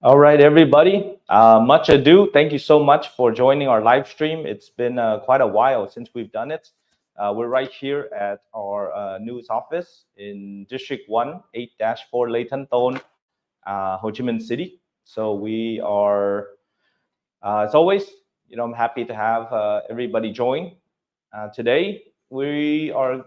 All right, everybody. Much ado. Thank you so much for joining our live stream. It's been quite a while since we've done it. We're right here at our news office in District 1, 8-4 Lê Thánh Tôn, Ho Chi Minh City. So we are, as always, I'm happy to have everybody join. Today, we are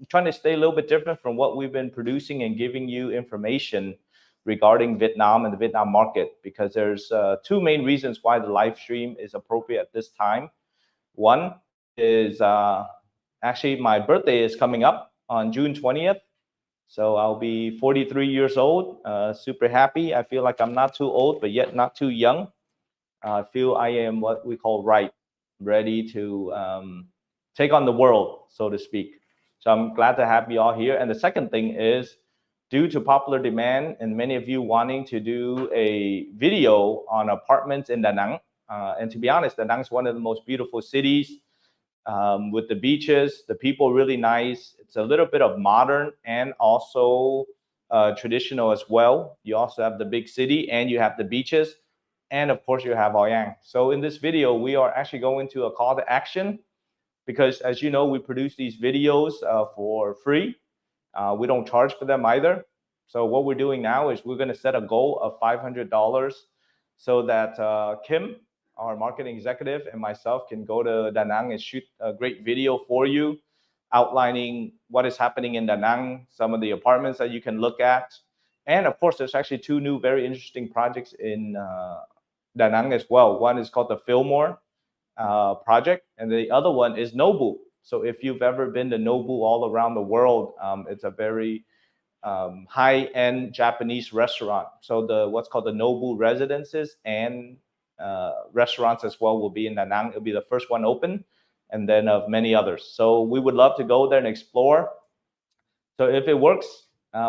trying to stay a little bit different from what we've been producing and giving you information regarding Vietnam and the Vietnam market, because there's two main reasons why the live stream is appropriate at this time. One is actually my birthday is coming up on June 20th. So I'll be 43 years old, super happy. I feel like I'm not too old, but yet not too young. I feel I am what we call ready to take on the world, so to speak. So I'm glad to have you all here. And the second thing is, due to popular demand and many of you wanting to do a video on apartments in Danang, and to be honest, Danang is one of the most beautiful cities with the beaches, the people really nice. It's a little bit of modern and also traditional as well. You also have the big city and you have the beaches. And of course, you have Ouyang. So in this video, we are actually going to a call to action because, as you know, we produce these videos for free. We don't charge for them either. So what we're doing now is we're going to set a goal of $500 so that Kim, our marketing executive, and myself can go to Da Nang and shoot a great video for you, outlining what is happening in Da Nang, some of the apartments that you can look at. And of course, there's actually two new very interesting projects in Da Nang as well. One is called the Fillmore project, and the other one is Nobu. So if you've ever been to Nobu all around the world, it's a very high-end Japanese restaurant. So the what's called the Nobu residences and restaurants as well will be in Da Nang. It'll be the first one open, and then of many others. So we would love to go there and explore. So if it works,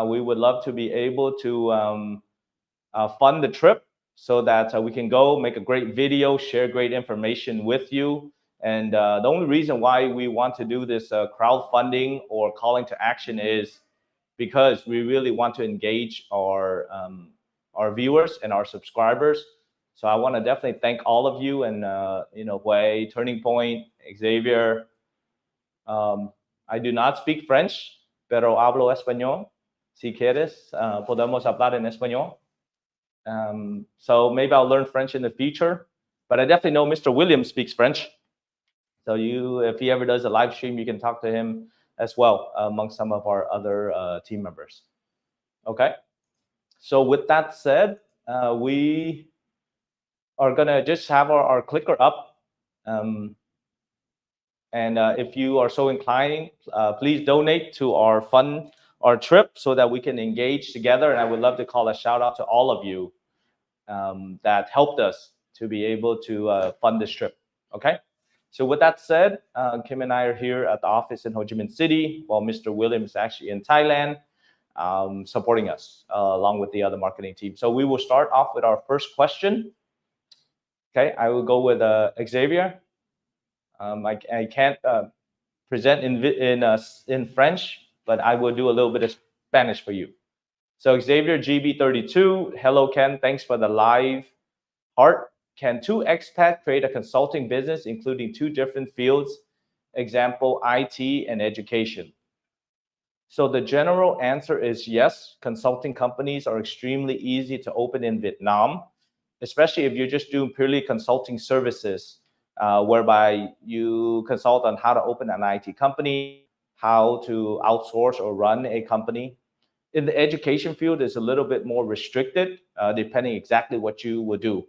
we would love to be able to fund the trip so that we can go make a great video, share great information with you. And the only reason why we want to do this crowdfunding or calling to action is because we really want to engage our viewers and our subscribers. So I want to definitely thank all of you, and Huey, Turning Point, Xavier. I do not speak French, pero hablo español. Si quieres, podemos hablar en español. So maybe I'll learn French in the future, but I definitely know Mr. Williams speaks French. So if he ever does a live stream, you can talk to him as well, among some of our other team members. Okay. So with that said, we are gonna just have our clicker up. And if you are so inclined, please donate to our fund, our trip, so that we can engage together. And I would love to call a shout out to all of you that helped us to be able to fund this trip. Okay. So with that said, Kim and I are here at the office in Ho Chi Minh City, while Mr. Williams is actually in Thailand, supporting us along with the other marketing team. So we will start off with our first question. Okay, I will go with Xavier. I can't present in French, but I will do a little bit of Spanish for you. So Xavier GB32, hello Ken, thanks for the live heart. Can two expats create a consulting business including two different fields, example IT and education? So the general answer is yes. Consulting companies are extremely easy to open in Vietnam, especially if you're just doing purely consulting services, whereby you consult on how to open an IT company, how to outsource or run a company. In the education field, it's a little bit more restricted, depending exactly what you would do.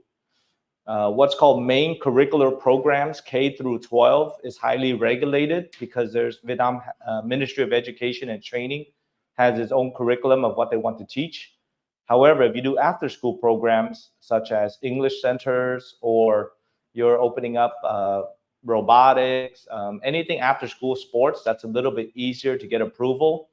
What's called main curricular programs, K through 12, is highly regulated because there's Vietnam Ministry of Education and Training has its own curriculum of what they want to teach. However, if you do after school programs such as English centers, or you're opening up robotics, anything after school sports, that's a little bit easier to get approval.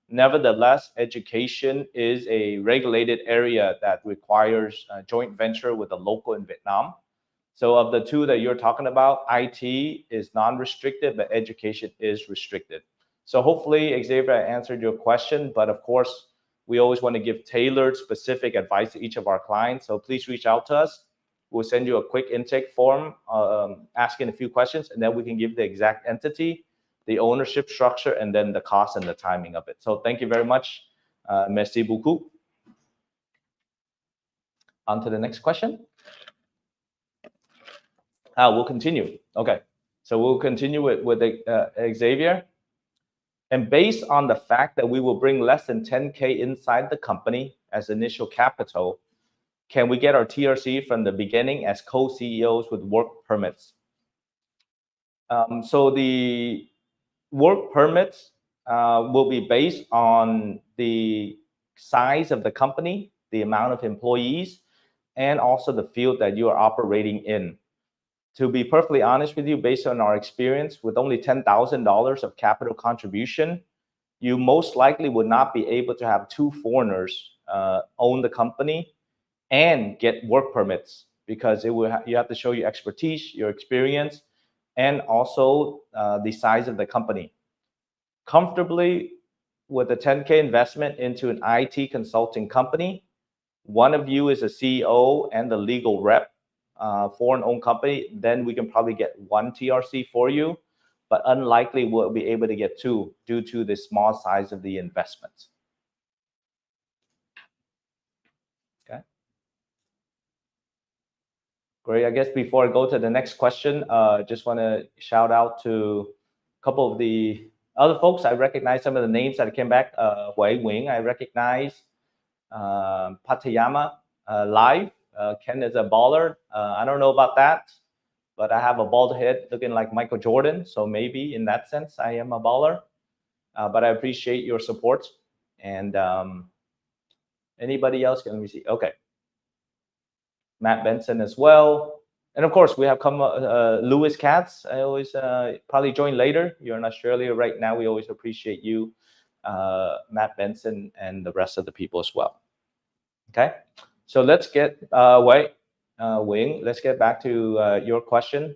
Nevertheless, education is a regulated area that requires a joint venture with a local in Vietnam. So of the two that you're talking about, IT is non-restricted, but education is restricted. So hopefully, Xavier, I answered your question. But of course, We always want to give tailored, specific advice to each of our clients. So please reach out to us. We'll send you a quick intake form asking a few questions, and then we can give the exact entity, the ownership structure, and then the cost and the timing of it. So thank you very much. Merci beaucoup. On to the next question. We'll continue. Okay, so we'll continue with Xavier. And based on the fact that we will bring less than 10K inside the company as initial capital, can we get our TRC from the beginning as co-CEOs with work permits? So the work permits will be based on the size of the company, the amount of employees, and also the field that you are operating in. To be perfectly honest with you, based on our experience, with only $10,000 of capital contribution, you most likely would not be able to have two foreigners own the company and get work permits, because you have to show your expertise, your experience, and also the size of the company. Comfortably, with a 10K investment into an IT consulting company, one of you is a CEO and the legal rep, foreign-owned company, then we can probably get one TRC for you, but unlikely we'll be able to get two due to the small size of the investment. Okay. Great. I guess before I go to the next question, just want to shout out to a couple of the other folks. I recognize some of the names that came back. Wei Wing, I recognize. Patayama live. Ken is a baller. I don't know about that, but I have a bald head looking like Michael Jordan. So maybe in that sense, I am a baller. But I appreciate your support. And anybody else? Let me see. Okay. Matt Benson as well. And of course, we have Lewis Katz. I always probably join later. You're in Australia right now. We always appreciate you, Matt Benson, and the rest of the people as well. Okay. So let's get Wing. Let's get back to your question.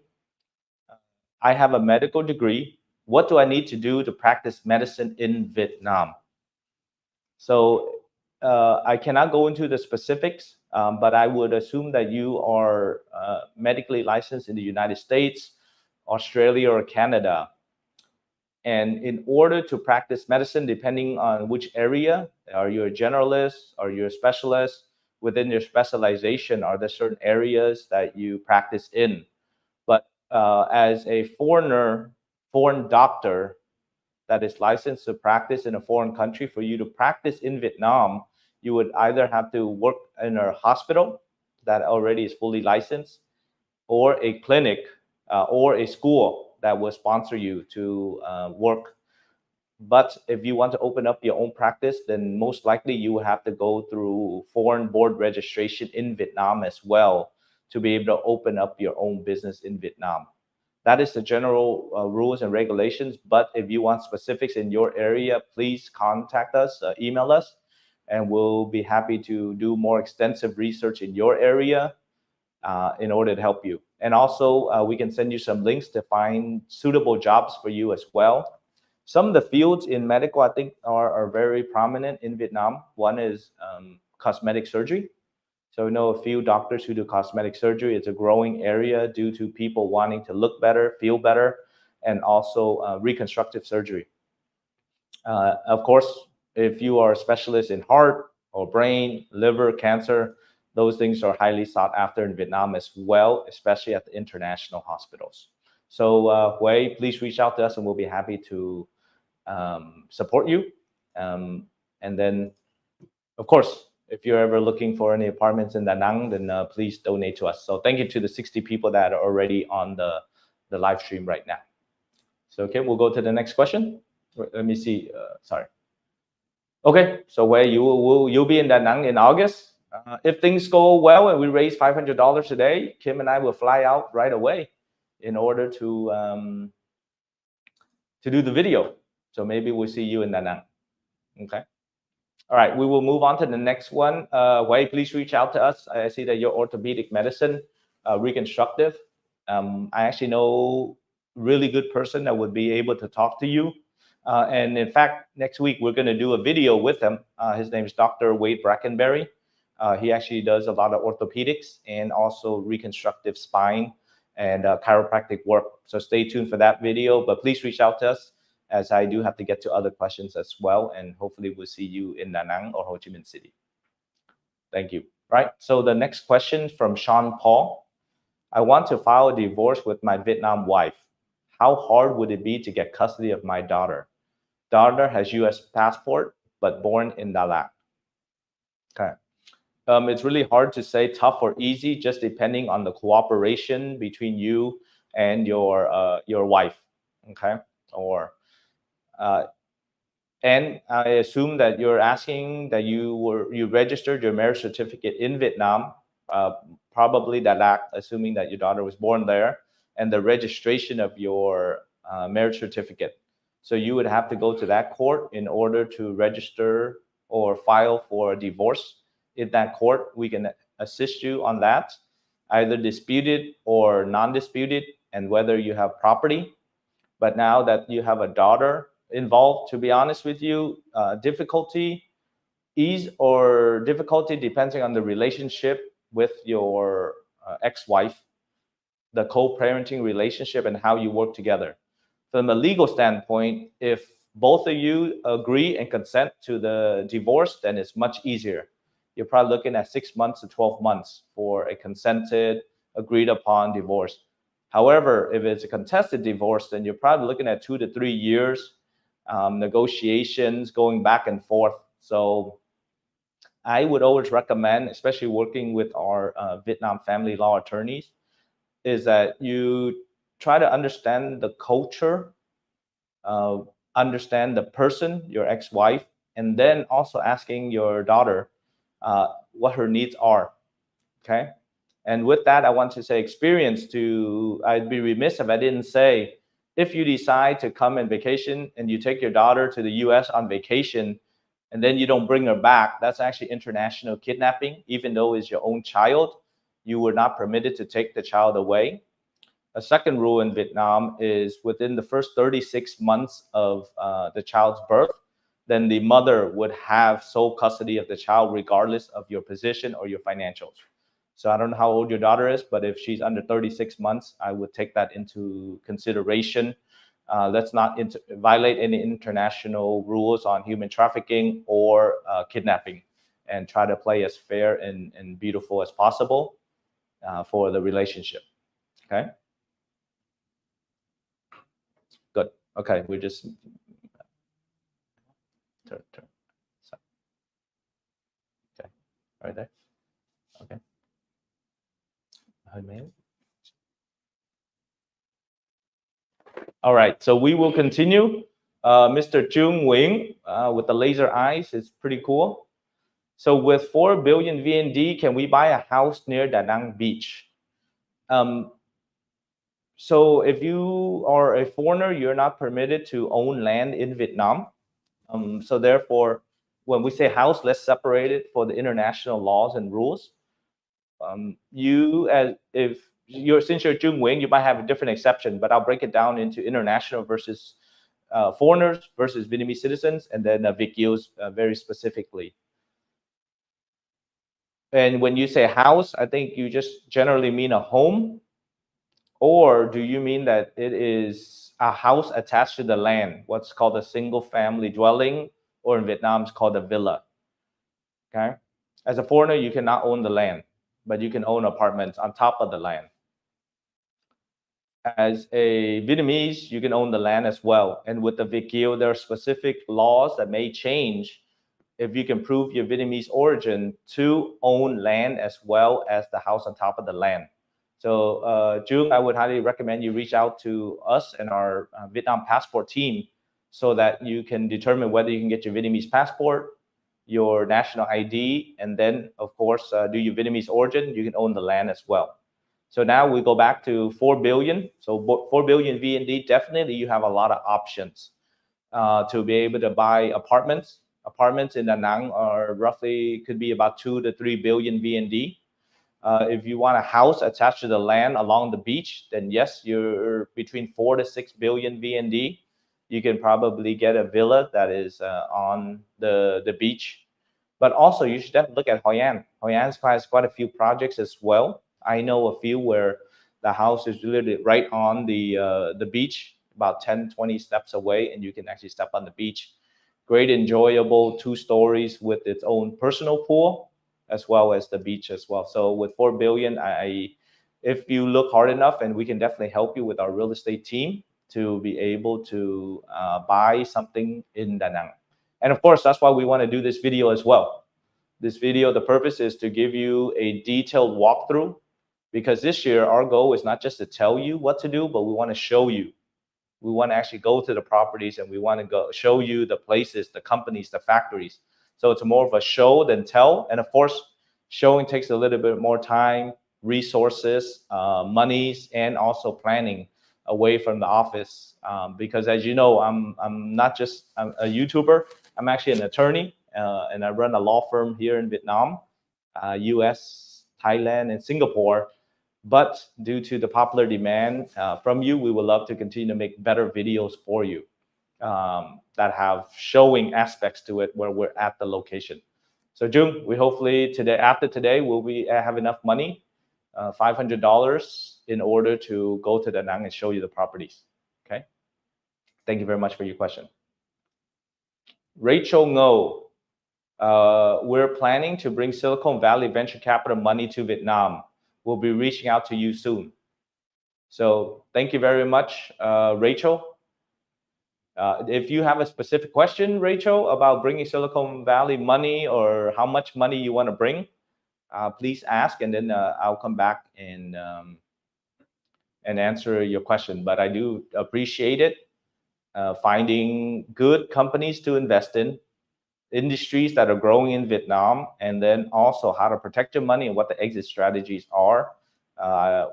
I have a medical degree. What do I need to do to practice medicine in Vietnam? So I cannot go into the specifics, but I would assume that you are medically licensed in the United States, Australia, or Canada. And in order to practice medicine, depending on which area, are you a generalist, are you a specialist? Within your specialization, are there certain areas that you practice in? But as a foreign doctor that is licensed to practice in a foreign country, for you to practice in Vietnam, you would either have to work in a hospital that already is fully licensed, or a clinic or a school that will sponsor you to work. But if you want to open up your own practice, then most likely you will have to go through foreign board registration in Vietnam as well to be able to open up your own business in Vietnam. That is the general rules and regulations. But if you want specifics in your area, please contact us, email us, and we'll be happy to do more extensive research in your area in order to help you. And also, we can send you some links to find suitable jobs for you as well. Some of the fields in medical, I think, are very prominent in Vietnam. One is cosmetic surgery. So we know a few doctors who do cosmetic surgery. It's a growing area due to people wanting to look better, feel better, and also reconstructive surgery. Of course, if you are a specialist in heart or brain, liver, cancer, those things are highly sought after in Vietnam as well, especially at the international hospitals. So Wei, please reach out to us and we'll be happy to support you. And then, of course, if you're ever looking for any apartments in Danang, then please donate to us. So thank you to the 60 people that are already on the live stream right now. So, okay, we'll go to the next question. Let me see. Sorry. Okay, so Wei, you'll be in Danang in August. If things go well and we raise $500 today, Kim and I will fly out right away in order to do the video. So maybe we'll see you in Danang. Okay. All right, we will move on to the next one. Wei, please reach out to us. I see that you're orthopedic medicine, reconstructive. I actually know a really good person that would be able to talk to you And in fact, next week we're going to do a video with him. His name is Dr. Wade Brackenberry. He actually does a lot of orthopedics and also reconstructive spine and chiropractic work. So stay tuned for that video, but please reach out to us as I do have to get to other questions as well. And hopefully we'll see you in Danang or Ho Chi Minh City. Thank you. Right. So the next question from Sean Paul. I want to file a divorce with my Vietnam wife. How hard would it be to get custody of my daughter? Daughter has U.S. passport, but born in Dalat. Okay. It's really hard to say tough or easy, just depending on the cooperation between you and your wife. Okay. Or and I assume that you're asking that you registered your marriage certificate in Vietnam, probably Dalat, assuming that your daughter was born there, and the registration of your marriage certificate. So you would have to go to that court in order to register or file for a divorce. In that court, we can assist you on that, either disputed or non-disputed, and whether you have property. But now that you have a daughter involved, to be honest with you, ease or difficulty depending on the relationship with your ex-wife, the co-parenting relationship, and how you work together. From a legal standpoint, if both of you agree and consent to the divorce, then it's much easier. You're probably looking at 6 months to 12 months for a consented, agreed upon divorce. However, if it's a contested divorce, then you're probably looking at 2 to 3 years, negotiations going back and forth. So I would always recommend, especially working with our Vietnam family law attorneys, is that you try to understand the culture, understand the person, your ex-wife, and then also asking your daughter what her needs are. Okay. And with that, I want to say experience to, I'd be remiss if I didn't say, if you decide to come on vacation and you take your daughter to the US on vacation and then you don't bring her back, that's actually international kidnapping. Even though it's your own child, you were not permitted to take the child away. A second rule in Vietnam is within the first 36 months of the child's birth, then the mother would have sole custody of the child regardless of your position or your financials. So I don't know how old your daughter is, but if she's under 36 months, I would take that into consideration. Let's not violate any international rules on human trafficking or kidnapping, and try to play as fair and beautiful as possible for the relationship. Okay. Good. Okay. We just turn. Okay. Right there. Okay. All right, so we will continue. Mr. Chung Wing with the laser eyes is pretty cool. So with 4 billion VND, can we buy a house near Da Nang Beach? So if you are a foreigner, you're not permitted to own land in Vietnam. So therefore, when we say house, let's separate it for the international laws and rules. Since you're Chung Wing, you might have a different exception, but I'll break it down into international versus foreigners versus Vietnamese citizens, and then Vic Yields very specifically. And when you say house, I think you just generally mean a home, or do you mean that it is a house attached to the land, what's called a single family dwelling, or in Vietnam it's called a villa. Okay, as a foreigner, you cannot own the land, but you can own apartments on top of the land. As a Vietnamese, you can own the land as well. And with the Vic Yield, there are specific laws that may change if you can prove your Vietnamese origin to own land as well as the house on top of the land. So Jung, I would highly recommend you reach out to us and our Vietnam passport team so that you can determine whether you can get your Vietnamese passport, your national ID, and then of course do your Vietnamese origin, you can own the land as well. So now we go back to 4 billion. So 4 billion VND, definitely you have a lot of options to be able to buy apartments. Apartments in Da Nang are roughly, could be about 2 to 3 billion VND. If you want a house attached to the land along the beach, then yes, you're between 4 to 6 billion VND. you can probably get a villa that is on the beach. But also, you should definitely look at Hoi An. Hoi An has quite a few projects as well. I know a few where the house is literally right on the beach, about 10, 20 steps away, and you can actually step on the beach. Great, enjoyable 2 stories with its own personal pool, as well as the beach as well. So with 4 billion, if you look hard enough, and we can definitely help you with our real estate team to be able to buy something in Da Nang. And of course, that's why we want to do this video as well. This video, the purpose is to give you a detailed walkthrough, because this year our goal is not just to tell you what to do, but we want to show you. We want to actually go to the properties, and we want to go show you the places, the companies, the factories. So it's more of a show than tell. And of course, showing takes a little bit more time, resources, monies, and also planning away from the office. Because as you know, I'm not just a YouTuber. I'm actually an attorney, and I run a law firm here in Vietnam, U.S., Thailand, and Singapore. But due to the popular demand from you, we would love to continue to make better videos for you that have showing aspects to it where we're at the location. So Jung, we hopefully today, after today, will we have enough money, $500, in order to go to Da Nang and show you the properties. Okay. Thank you very much for your question. Rachel Ngo, we're planning to bring Silicon Valley venture capital money to Vietnam. We'll be reaching out to you soon. So thank you very much, Rachel. If you have a specific question, Rachel, about bringing Silicon Valley money or how much money you want to bring, please ask, and then I'll come back and answer your question. But I do appreciate it, finding good companies to invest in, industries that are growing in Vietnam, and then also how to protect your money and what the exit strategies are.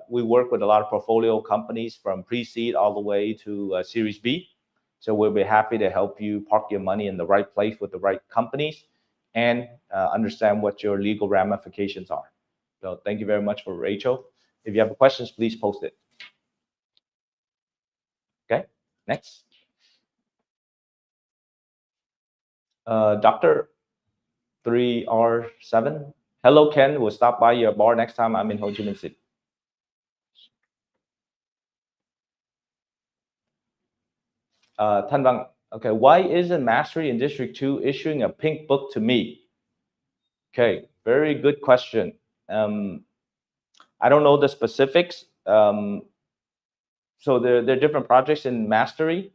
We work with a lot of portfolio companies from pre-seed all the way to Series B. So we'll be happy to help you park your money in the right place with the right companies, and understand what your legal ramifications are. So thank you very much for Rachel. If you have questions, please post it. Okay, next. Dr. 3R7. Hello, Ken. We'll stop by your bar next time I'm in Ho Chi Minh City. Thanh Vang. Okay, why isn't Mastery in District 2 issuing a pink book to me? Okay, very good question. I don't know the specifics. So there are different projects in Mastery.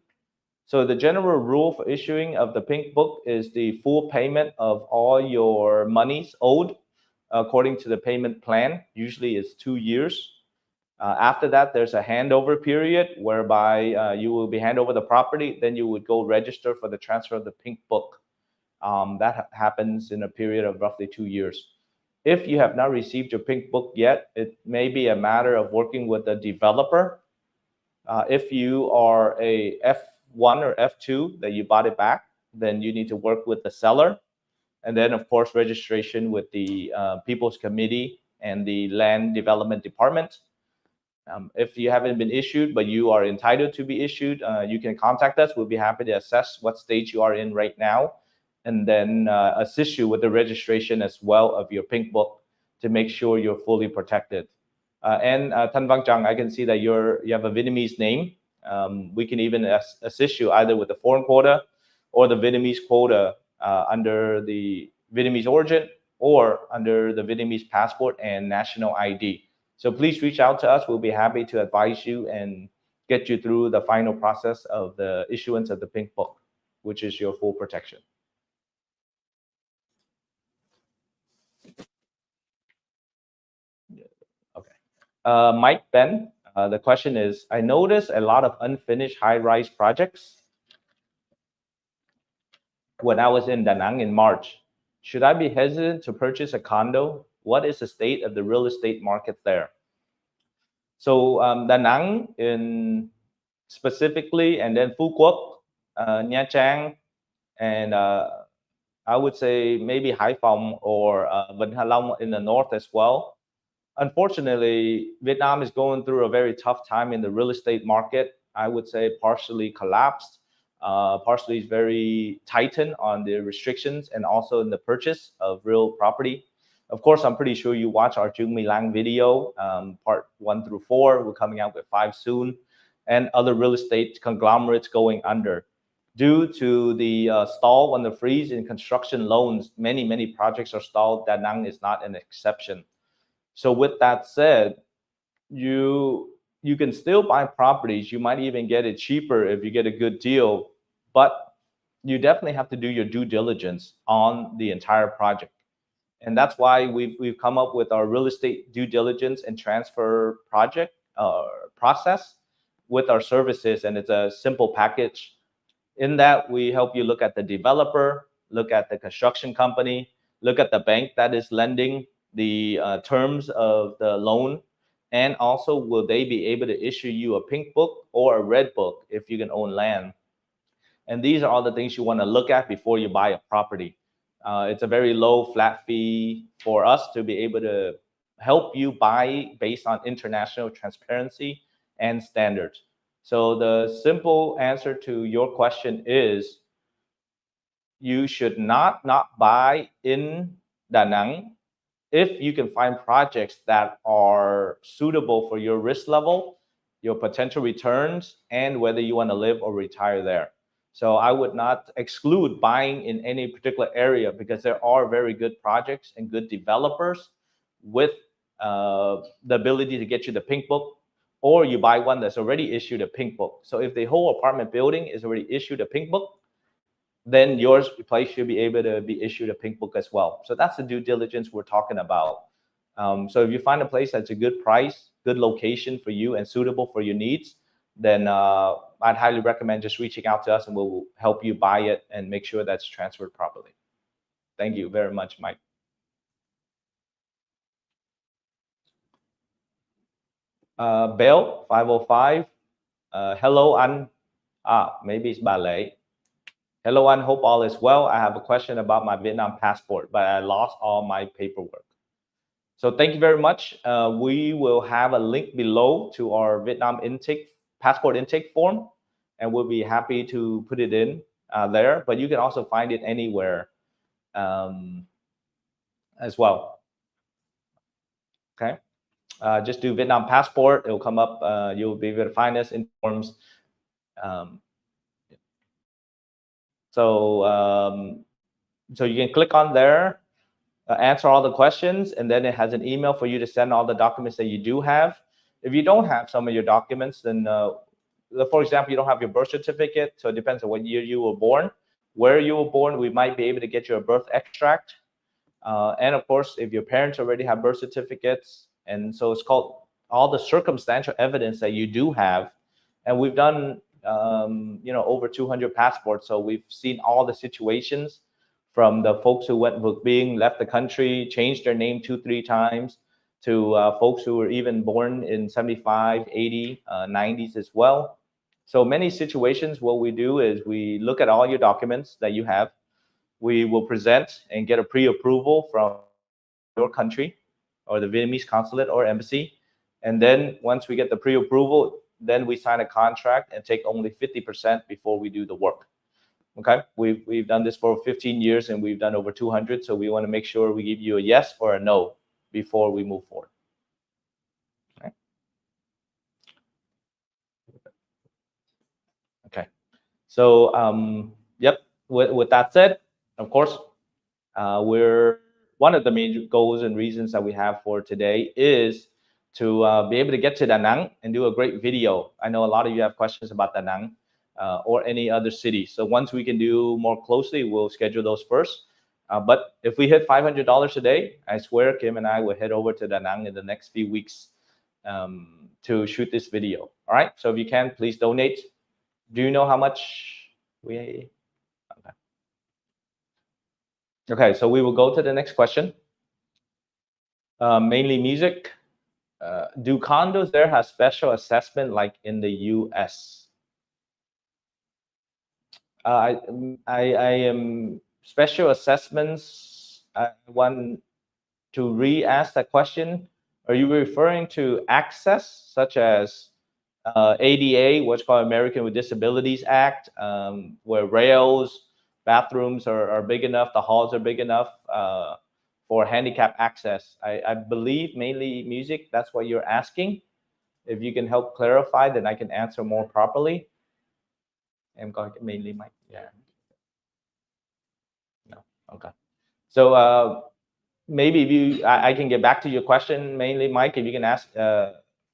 So the general rule for issuing of the pink book is the full payment of all your monies owed according to the payment plan. Usually it's 2 years. After that, there's a handover period whereby you will be hand over the property. Then you would go register for the transfer of the pink book. That happens in a period of roughly 2 years. If you have not received your pink book yet, it may be a matter of working with the developer. If you are a F1 or F2 that you bought it back, then you need to work with the seller. And then, of course, registration with the People's Committee and the Land Development Department. If you haven't been issued, but you are entitled to be issued, you can contact us. We'll be happy to assess what stage you are in right now, and then assist you with the registration as well of your pink book to make sure you're fully protected. And Thanh Vang Chang, I can see that you have a Vietnamese name. We can even assist you either with the foreign quota or the Vietnamese quota under the Vietnamese origin or under the Vietnamese passport and national ID. So please reach out to us. We'll be happy to advise you and get you through the final process of the issuance of the pink book, which is your full protection. Okay. Mike Ben, the question is, I noticed a lot of unfinished high-rise projects when I was in Da Nang in March. Should I be hesitant to purchase a condo? What is the state of the real estate market there? So Da Nang in specifically, and then Phu Quoc, Nha Trang, and I would say maybe Hải Phòng or Vịnh Hạ Long in the north as well. Unfortunately, Vietnam is going through a very tough time in the real estate market. I would say partially collapsed. partially is very tightened on the restrictions and also in the purchase of real property. Of course, I'm pretty sure you watch our Jung Mi Lang video, part 1 through 4. We're coming out with 5 soon, and other real estate conglomerates going under. Due to the stall on the freeze in construction loans, many projects are stalled. Danang is not an exception. So with that said, you can still buy properties. You might even get it cheaper if you get a good deal, but you definitely have to do your due diligence on the entire project. And that's why we've come up with our real estate due diligence and transfer project process with our services, and it's a simple package. In that, we help you look at the developer, look at the construction company, look at the bank that is lending, the terms of the loan, and also will they be able to issue you a pink book or a red book if you can own land. And these are all the things you want to look at before you buy a property. It's a very low flat fee for us to be able to help you buy based on international transparency and standards. So the simple answer to your question is you should not buy in Danang if you can find projects that are suitable for your risk level, your potential returns, and whether you want to live or retire there. So I would not exclude buying in any particular area because there are very good projects and good developers with the ability to get you the pink book, or you buy one that's already issued a pink book. So if the whole apartment building is already issued a pink book, then yours place should be able to be issued a pink book as well. So that's the due diligence we're talking about. So if you find a place that's a good price, good location for you, and suitable for your needs, then I'd highly recommend just reaching out to us, and we'll help you buy it and make sure that's transferred properly. Thank you very much, Mike. Bell 505. Hello, An. Maybe it's Ballet. Hello, An. Hope all is well. I have a question about my Vietnam passport, but I lost all my paperwork. So thank you very much. We will have a link below to our Vietnam passport intake form, and we'll be happy to put it in there. But you can also find it anywhere as well. Okay. Just do Vietnam passport. It will come up. You'll be able to find us in forms. So you can click on there, answer all the questions, and then it has an email for you to send all the documents that you do have. If you don't have some of your documents, then for example, you don't have your birth certificate, so it depends on what year you were born. Where you were born, we might be able to get you a birth extract. And of course, if your parents already have birth certificates, and so it's called all the circumstantial evidence that you do have. And we've done over 200 passports, so we've seen all the situations, from the folks who went being left the country, changed their name 2-3 times, to folks who were even born in 75, 80, 90s as well. So many situations, what we do is we look at all your documents that you have. We will present and get a pre-approval from your country or the Vietnamese consulate or embassy. And then once we get the pre-approval, then we sign a contract and take only 50% before we do the work. Okay, we've done this for 15 years and we've done over 200. So we want to make sure we give you a yes or a no before we move forward. Okay. So yep. With that said, of course, we're one of the major goals and reasons that we have for today is to be able to get to Danang and do a great video. I know a lot of you have questions about Danang or any other city. So once we can do more closely, we'll schedule those first. But if we hit $500 a day, I swear Kim and I will head over to Danang in the next few weeks to shoot this video. All right. So if you can, please donate. Do you know how much we? Okay, so we will go to the next question. Mainly music. Do condos there have special assessment like in the U.S.? I am special assessments. I want to re-ask that question. Are you referring to access, such as ADA, what's called American with Disabilities Act, where rails, bathrooms are big enough, the halls are big enough for handicap access. I believe mainly music, that's what you're asking. If you can help clarify, then I can answer more properly. Em coi cái mainly mic. Yeah. No. Okay. So maybe if you, I can get back to your question mainly, Mike. If you can ask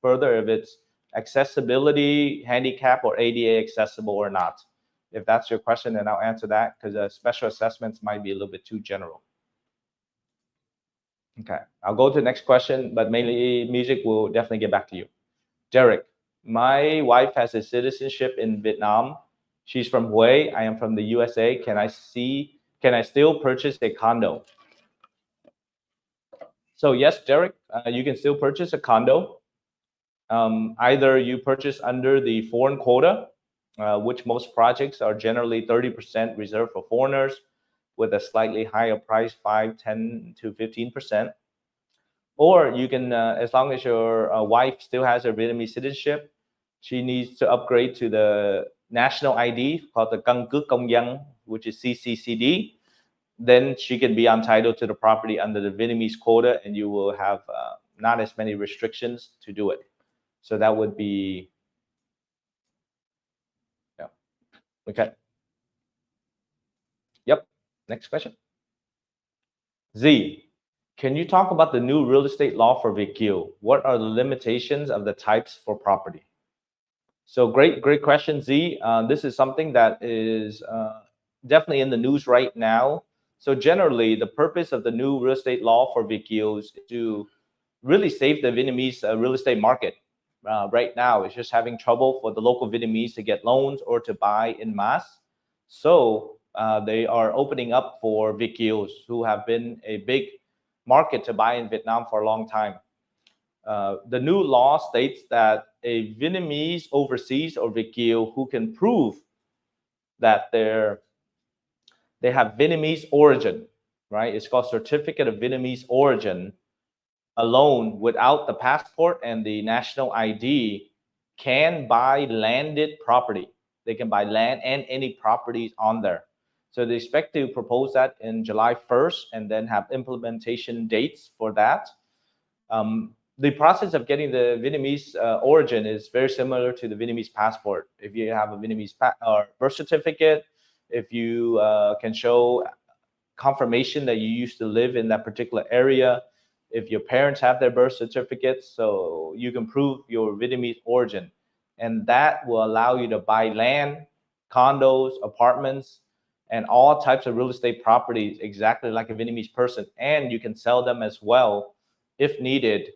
further if it's accessibility, handicap, or ADA accessible or not. If that's your question, then I'll answer that because special assessments might be a little bit too general. Okay, I'll go to the next question, but mainly music will definitely get back to you. Derek, my wife has a citizenship in Vietnam. She's from Hue. I am from the USA. Can I still purchase a condo? So yes, Derek, you can still purchase a condo. Either you purchase under the foreign quota, which most projects are generally 30% reserved for foreigners with a slightly higher price, 5, 10 to 15%. Or you can, as long as your wife still has a Vietnamese citizenship, she needs to upgrade to the national ID called the Căn cước Công dân, which is CCCD. Then she can be entitled to the property under the Vietnamese quota, and you will have not as many restrictions to do it. So that would be, yeah. Okay. Yep. Next question. Z, can you talk about the new real estate law for VQ? What are the limitations of the types for property? So great question, Z. This is something that is definitely in the news right now. So generally, the purpose of the new real estate law for VQs is to really save the Vietnamese real estate market. Right now, it's just having trouble for the local Vietnamese to get loans or to buy in mass. So they are opening up for VQs who have been a big market to buy in Vietnam for a long time. The new law states that a Vietnamese overseas or VQ who can prove that they have Vietnamese origin, right? It's called Certificate of Vietnamese Origin, alone without the passport and the national ID can buy landed property. They can buy land and any properties on there. So they expect to propose that in July 1st and then have implementation dates for that. The process of getting the Vietnamese origin is very similar to the Vietnamese passport. If you have a Vietnamese or birth certificate, if you can show confirmation that you used to live in that particular area, if your parents have their birth certificates, so you can prove your Vietnamese origin. And that will allow you to buy land, condos, apartments, and all types of real estate properties exactly like a Vietnamese person. And you can sell them as well if needed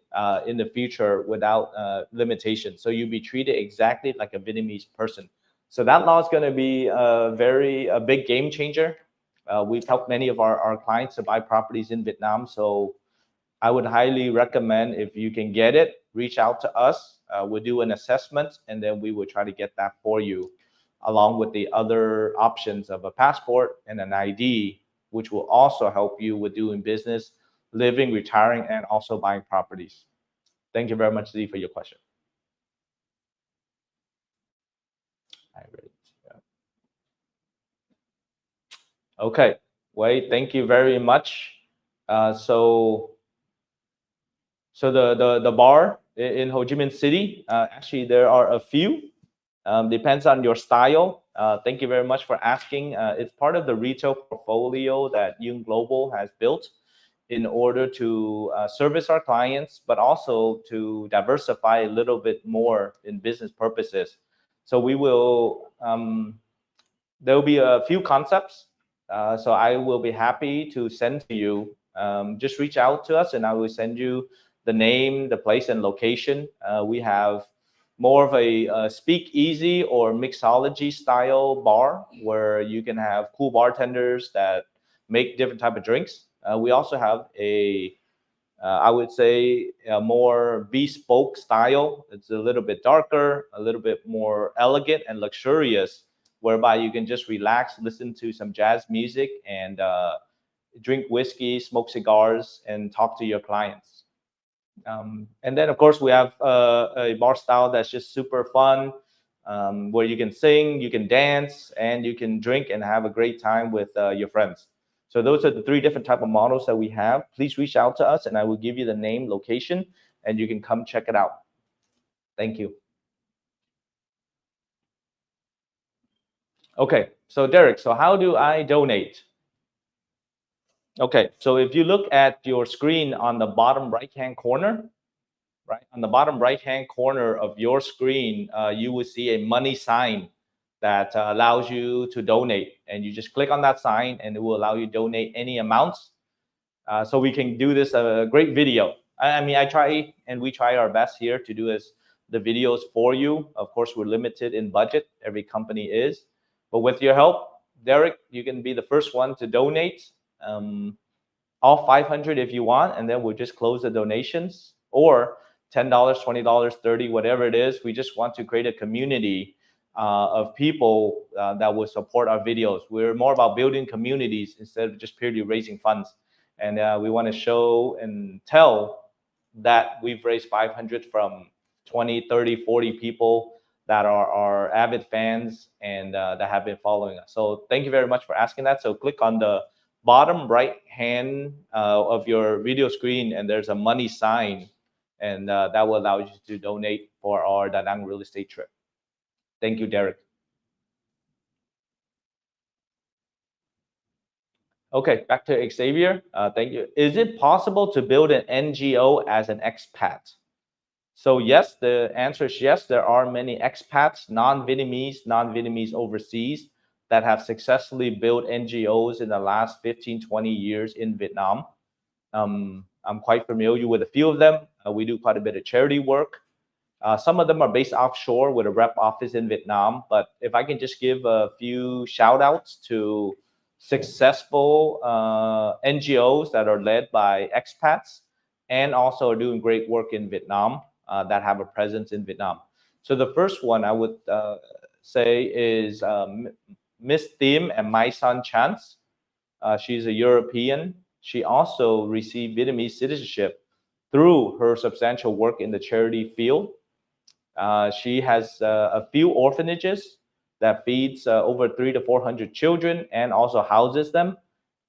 in the future without limitations. So you'll be treated exactly like a Vietnamese person. So that law is going to be a big game changer. We've helped many of our clients to buy properties in Vietnam. So I would highly recommend, if you can get it, reach out to us. We'll do an assessment and then we will try to get that for you, along with the other options of a passport and an ID, which will also help you with doing business, living, retiring, and also buying properties. Thank you very much, Z, for your question. I read it. Yeah. Okay, Wei, thank you very much. So the bar in Ho Chi Minh City, actually there are a few. Depends on your style. Thank you very much for asking. It's part of the retail portfolio that Duong Global has built in order to service our clients, but also to diversify a little bit more in business purposes. So we will, there will be a few concepts. So I will be happy to send to you. Just reach out to us and I will send you the name, the place, and location. We have more of a speakeasy or mixology style bar where you can have cool bartenders that make different type of drinks. We also have I would say a more bespoke style. It's a little bit darker, a little bit more elegant and luxurious, whereby you can just relax, listen to some jazz music, and drink whiskey, smoke cigars, and talk to your clients. And then, of course, we have a bar style that's just super fun, where you can sing, you can dance, and you can drink and have a great time with your friends. So those are the three different type of models that we have. Please reach out to us, and I will give you the name, location, and you can come check it out. Thank you. Okay, so Derek, so how do I donate? Okay, so if you look at your screen on the bottom right-hand corner, right on the bottom right-hand corner of your screen, you will see a money sign that allows you to donate, and you just click on that sign, and it will allow you to donate any amounts. So we can do this a great video. I mean, I try and we try our best here to do this the videos for you. Of course, we're limited in budget. Every company is, but with your help, Derek, you can be the first one to donate. All 500 if you want, and then we'll just close the donations, or $10, $20, 30, whatever it is. We just want to create a community of people that will support our videos. We're more about building communities instead of just purely raising funds. And we want to show and tell that we've raised 500 from 20, 30, 40 people that are avid fans and that have been following us. So thank you very much for asking that. So click on the bottom right hand of your video screen, and there's a money sign, and that will allow you to donate for our Danang real estate trip. Thank you, Derek. Okay, back to Xavier. Thank you. Is it possible to build an NGO as an expat? So yes, the answer is yes. There are many expats, non-Vietnamese overseas, that have successfully built NGOs in the last 15, 20 years in Vietnam. I'm quite familiar with a few of them. We do quite a bit of charity work. Some of them are based offshore with a rep office in Vietnam. But if I can just give a few shout outs to successful NGOs that are led by expats and also are doing great work in Vietnam, that have a presence in Vietnam. So the first one I would say is Miss Tim and My Son Chance. She's a European. She also received Vietnamese citizenship through her substantial work in the charity field. She has a few orphanages that feeds over 300 to 400 children and also houses them.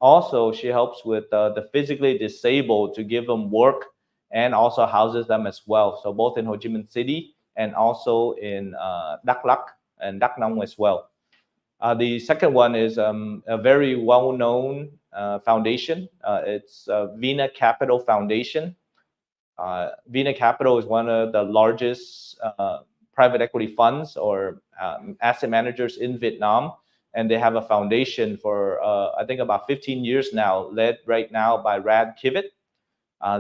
Also, she helps with the physically disabled to give them work and also houses them as well. So both in Ho Chi Minh City and also in Đắk Lắk and Đắk Nông as well. The second one is a very well-known foundation. It's Vina Capital Foundation. Vina Capital is one of the largest private equity funds or asset managers in Vietnam, and they have a foundation for I think about 15 years now, led right now by Rad Kivit.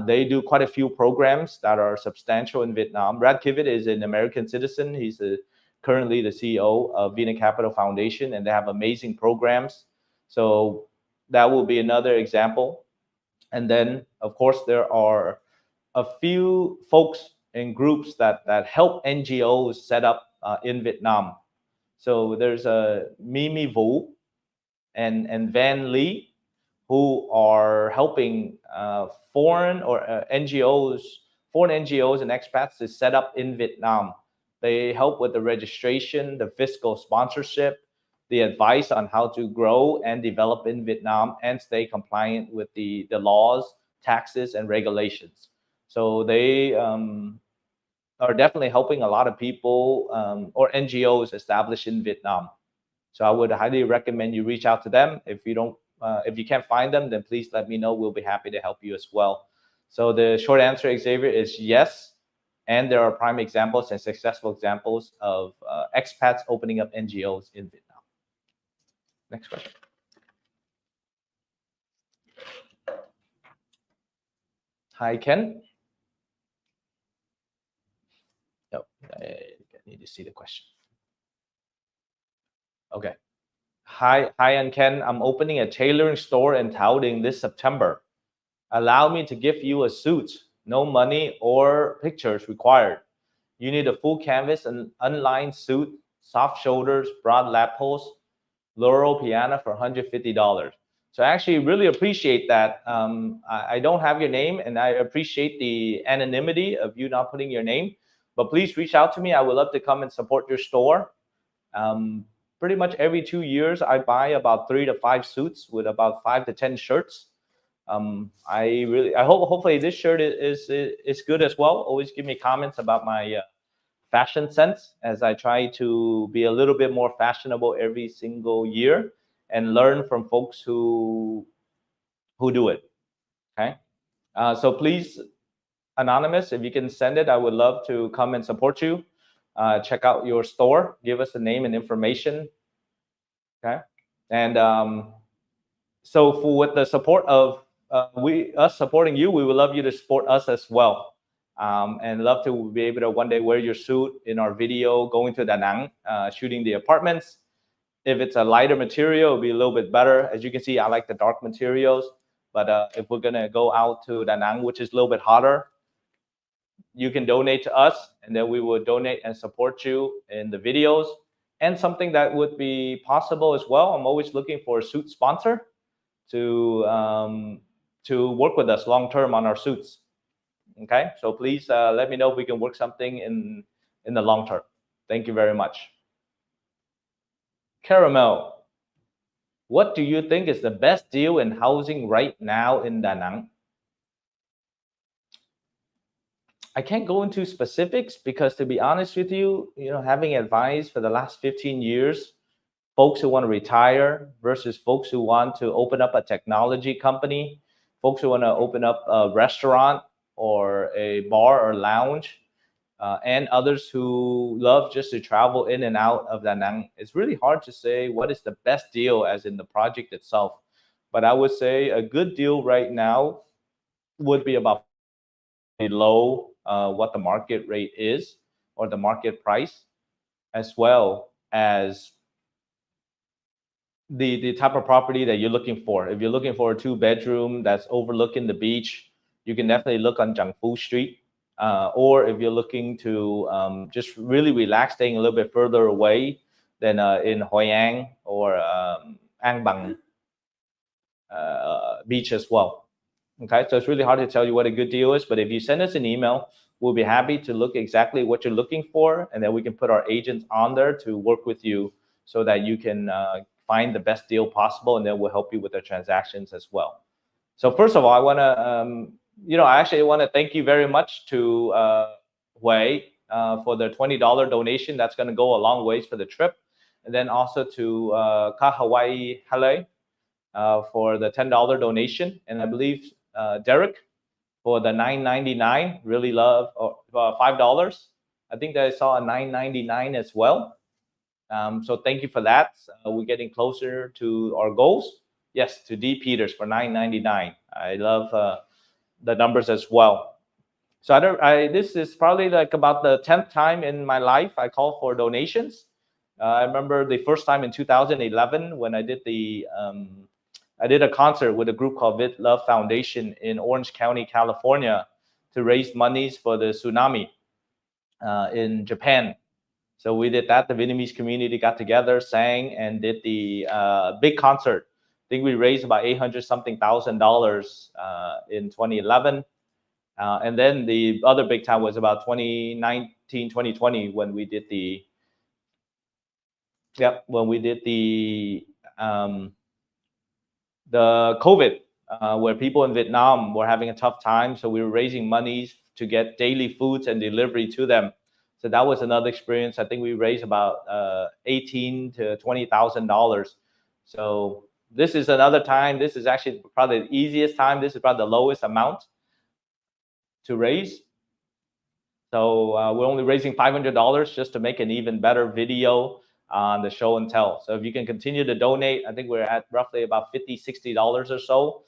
They do quite a few programs that are substantial in Vietnam. Rad Kivit is an American citizen. He's currently the CEO of Vina Capital Foundation, and they have amazing programs. So that will be another example. And then, of course, there are a few folks and groups that help NGOs set up in Vietnam. So there's a Mimi Vu and Van Lee, who are helping foreign or foreign NGOs and expats to set up in Vietnam. They help with the registration, the fiscal sponsorship, the advice on how to grow and develop in Vietnam and stay compliant with the laws, taxes, and regulations. So they are definitely helping a lot of people or NGOs established in Vietnam. So I would highly recommend you reach out to them. If you can't find them, then please let me know. We'll be happy to help you as well. So the short answer, Xavier, is yes. And there are prime examples and successful examples of expats opening up NGOs in Vietnam. Next question. Hi, Ken. No, I need to see the question. Okay. Hi, and Ken. I'm opening a tailoring store in Taoding this September. Allow me to give you a suit. No money or pictures required. You need a full canvas and unlined suit, soft shoulders, broad lapels, Laurel piano for $150. So I actually really appreciate that. I don't have your name, and I appreciate the anonymity of you not putting your name. But please reach out to me. I would love to come and support your store. Um, Pretty much every 2 years, I buy about 3 to 5 suits with about 5 to 10 shirts. I hope hopefully this shirt is good as well. Always give me comments about my fashion sense as I try to be a little bit more fashionable every single year and learn from folks who do it. Okay, so please, anonymous, if you can send it, I would love to come and support you. Check out your store. Give us the name and information. Okay, and so for with the support of us supporting you, we would love you to support us as well. And love to be able to one day wear your suit in our video going to Danang, shooting the apartments. If it's a lighter material, it'll be a little bit better. As you can see, I like the dark materials. But if we're gonna go out to Danang, which is a little bit hotter, you can donate to us, and then we will donate and support you in the videos. And something that would be possible as well, I'm always looking for a suit sponsor to work with us long term on our suits. Okay, so please let me know if we can work something in the long term. Thank you very much. Caramel, what do you think is the best deal in housing right now in Da Nang? I can't go into specifics because, to be honest with you, having advised for the last 15 years, folks who want to retire versus folks who want to open up a technology company, folks who want to open up a restaurant or a bar or lounge, and others who love just to travel in and out of Da Nang. It's really hard to say what is the best deal as in the project itself. But I would say a good deal right now would be about below what the market rate is or the market price, as well as the type of property that you're looking for. If you're looking for a 2 bedroom that's overlooking the beach, you can definitely look on Jiangfu Street. Or if you're looking to just really relax, staying a little bit further away, then in Hoi An or An Bang Beach as well. Okay, so it's really hard to tell you what a good deal is, but if you send us an email, we'll be happy to look exactly what you're looking for, and then we can put our agents on there to work with you so that you can find the best deal possible, and then we'll help you with the transactions as well. So first of all, I want to, I actually want to thank you very much to Hui for the $20 donation. That's going to go a long ways for the trip, and then also to Ka Hawaii Hale for the $10 donation, and I believe Derek for the $9.99. Really love $5. I think that I saw a $9.99 as well. So thank you for that. We're getting closer to our goals. Yes, to D Peters for $9.99. I love the numbers as well. So this is probably like about the 10th time in my life I call for donations. I remember the first time in 2011 when I did a concert with a group called Vit Love Foundation in Orange County, California, to raise monies for the tsunami in Japan. So we did that. The Vietnamese community got together, sang, and did the big concert. I think we raised about 800 something thousand dollars in 2011. And then the other big time was about 2019, 2020 when we did the COVID, where people in Vietnam were having a tough time. So we were raising monies to get daily foods and delivery to them. So that was another experience. I think we raised about $18,000 to $20,000. So this is another time. This is actually probably the easiest time. This is probably the lowest amount to raise. So we're only raising $500 just to make an even better video on the show and tell. So if you can continue to donate, I think we're at roughly about $50, $60 or so.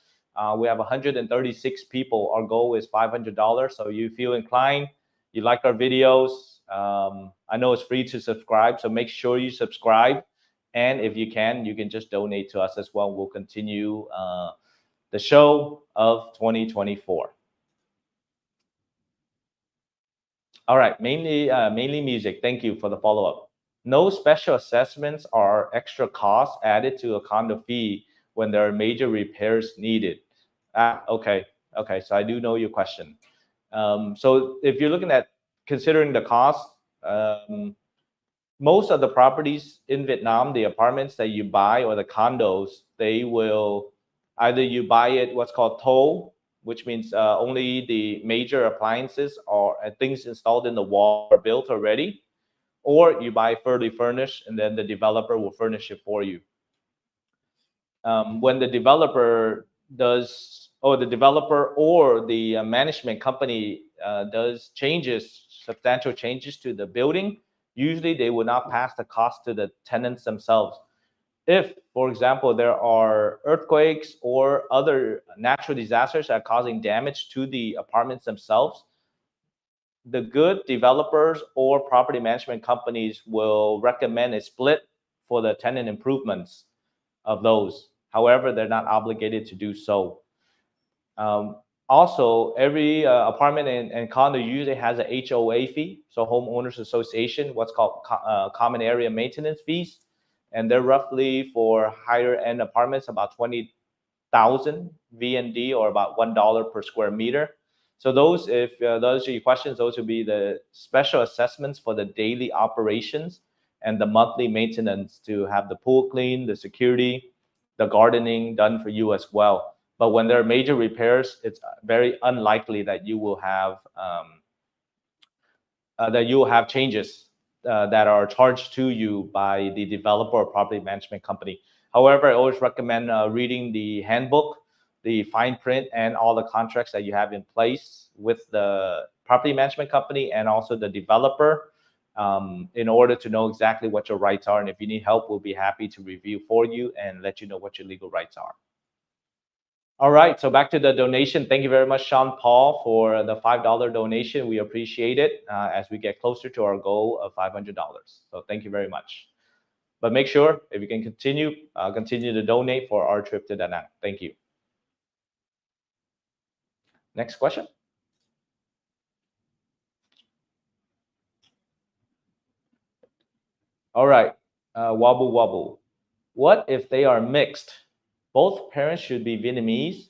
We have 136 people. Our goal is $500. So you feel inclined, you like our videos. I know it's free to subscribe, so make sure you subscribe. And if you can just donate to us as well. We'll continue the show of 2024. All right, mainly music. Thank you for the follow-up. No special assessments or extra costs added to a condo fee when there are major repairs needed. Okay. So I do know your question. So if you're looking at considering the cost, most of the properties in Vietnam, the apartments that you buy or the condos, they will either you buy it what's called toll, which means only the major appliances or things installed in the wall are built already, or you buy fully furnished and then the developer will furnish it for you. When the developer does, or the developer or the management company does substantial changes to the building, usually they will not pass the cost to the tenants themselves. If, for example, there are earthquakes or other natural disasters that are causing damage to the apartments themselves, the good developers or property management companies will recommend a split for the tenant improvements of those. However, they're not obligated to do so. Also, every apartment and condo usually has a HOA fee, so homeowners association, what's called common area maintenance fees, and they're roughly for higher end apartments about 20,000 VND, or about $1 per square meter. So those, if those are your questions, those would be the special assessments for the daily operations and the monthly maintenance to have the pool clean, the security, the gardening done for you as well. But when there are major repairs, it's very unlikely that you will have changes that are charged to you by the developer or property management company. However, I always recommend reading the handbook, the fine print, and all the contracts that you have in place with the property management company and also the developer, in order to know exactly what your rights are. And if you need help, we'll be happy to review for you and let you know what your legal rights are. All right, so back to the donation. Thank you very much, Sean Paul, for the $5 donation. We appreciate it as we get closer to our goal of $500. So thank you very much. But make sure, if you can continue to donate for our trip to Danang. Thank you. Next question. All right, wobble wobble. What if they are mixed? Both parents should be Vietnamese.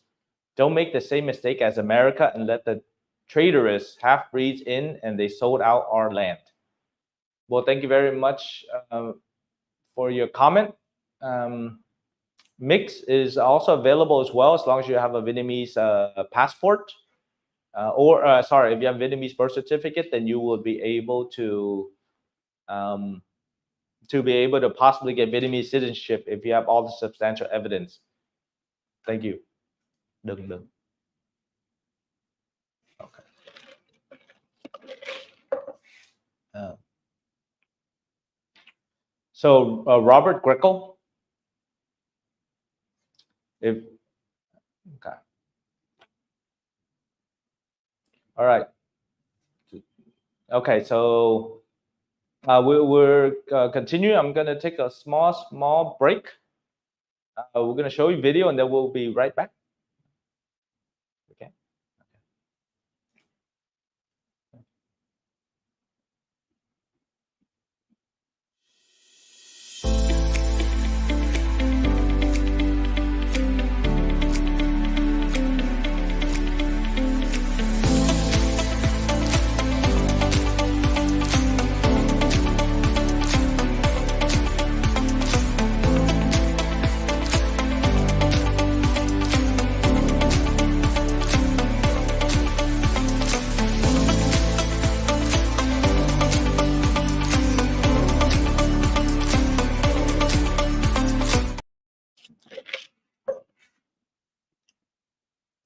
Don't make the same mistake as America and let the traitorous half-breeds in and they sold out our land. Well, thank you very much for your comment. Mix is also available as well, as long as you have a Vietnamese passport. Sorry, if you have Vietnamese birth certificate, then you will be able to possibly get Vietnamese citizenship if you have all the substantial evidence. Thank you. Đừng. Okay. So Robert Greco. Okay. All right. Okay, so we're continuing. I'm gonna take a small break. We're gonna show you video and then we'll be right back. Okay.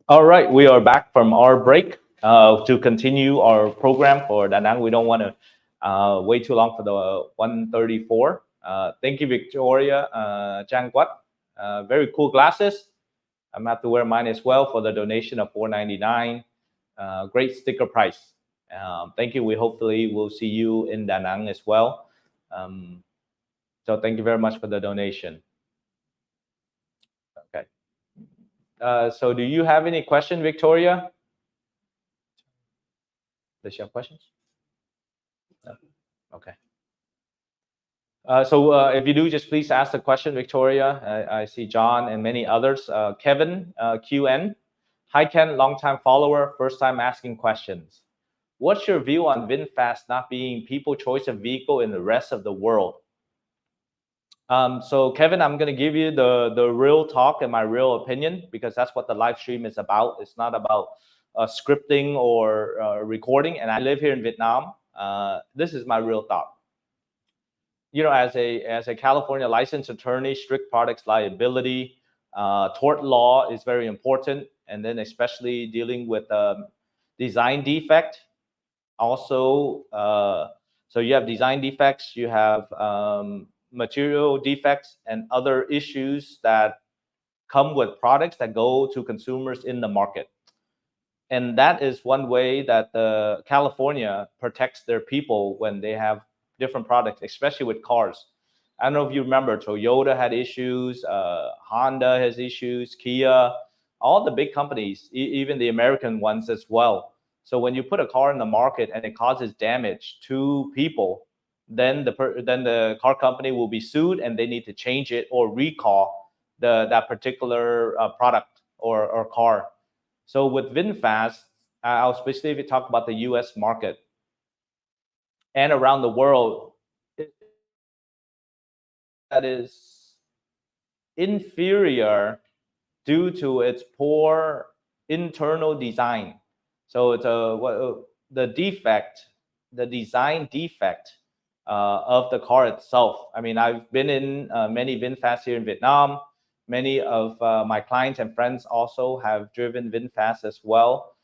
All right, we are back from our break to continue our program for Danang. We don't want to wait too long for the 134. Thank you, Victoria Chang Quat. Very cool glasses. I'm gonna have to wear mine as well for the donation of $4.99. Great sticker price. Thank you. We hopefully will see you in Danang as well. So thank you very much for the donation. Okay. So do you have any question, Victoria? Does she have questions? No. Okay. So if you do, just please ask the question, Victoria. I see John and many others. Kevin, QN. Hi, Ken, long-time follower, first time asking questions. What's your view on VinFast not being people choice of vehicle in the rest of the world? So Kevin, I'm going to give you the real talk and my real opinion, because that's what the live stream is about. It's not about scripting or recording. And I live here in Vietnam. This is my real thought. You know, as a California licensed attorney, strict products liability, tort law is very important, and then especially dealing with design defect. Also, so you have design defects, you have material defects, and other issues that come with products that go to consumers in the market. And that is one way that California protects their people when they have different products, especially with cars. I don't know if you remember, Toyota had issues, Honda has issues, Kia, all the big companies, even the American ones as well. So when you put a car in the market and it causes damage to people, then the car company will be sued and they need to change it or recall that particular product or car. So with VinFast, I'll specifically talk about the U.S. market and around the world. That is inferior due to its poor internal design. So it's the defect, the design defect of the car itself. I mean, I've been in many VinFast here in Vietnam. Many of my clients and friends also have driven VinFast as well.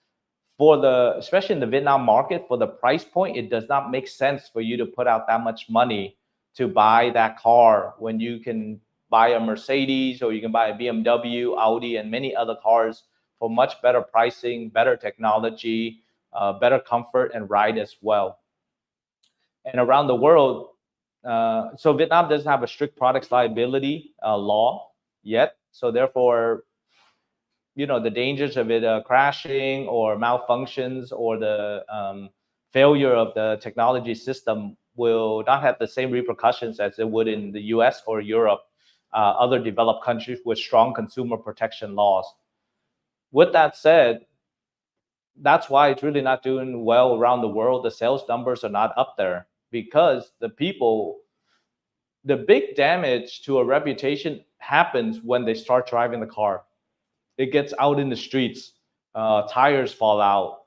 Especially in the Vietnam market, for the price point, it does not make sense for you to put out that much money to buy that car when you can buy a Mercedes or you can buy a BMW, Audi, and many other cars for much better pricing, better technology, better comfort and ride as well. And around the world, so Vietnam doesn't have a strict products liability law yet. So therefore, you know, the dangers of it crashing or malfunctions or the failure of the technology system will not have the same repercussions as it would in the US or Europe, other developed countries with strong consumer protection laws. With that said, that's why it's really not doing well around the world. The sales numbers are not up there because the big damage to a reputation happens when they start driving the car. It gets out in the streets, tires fall out,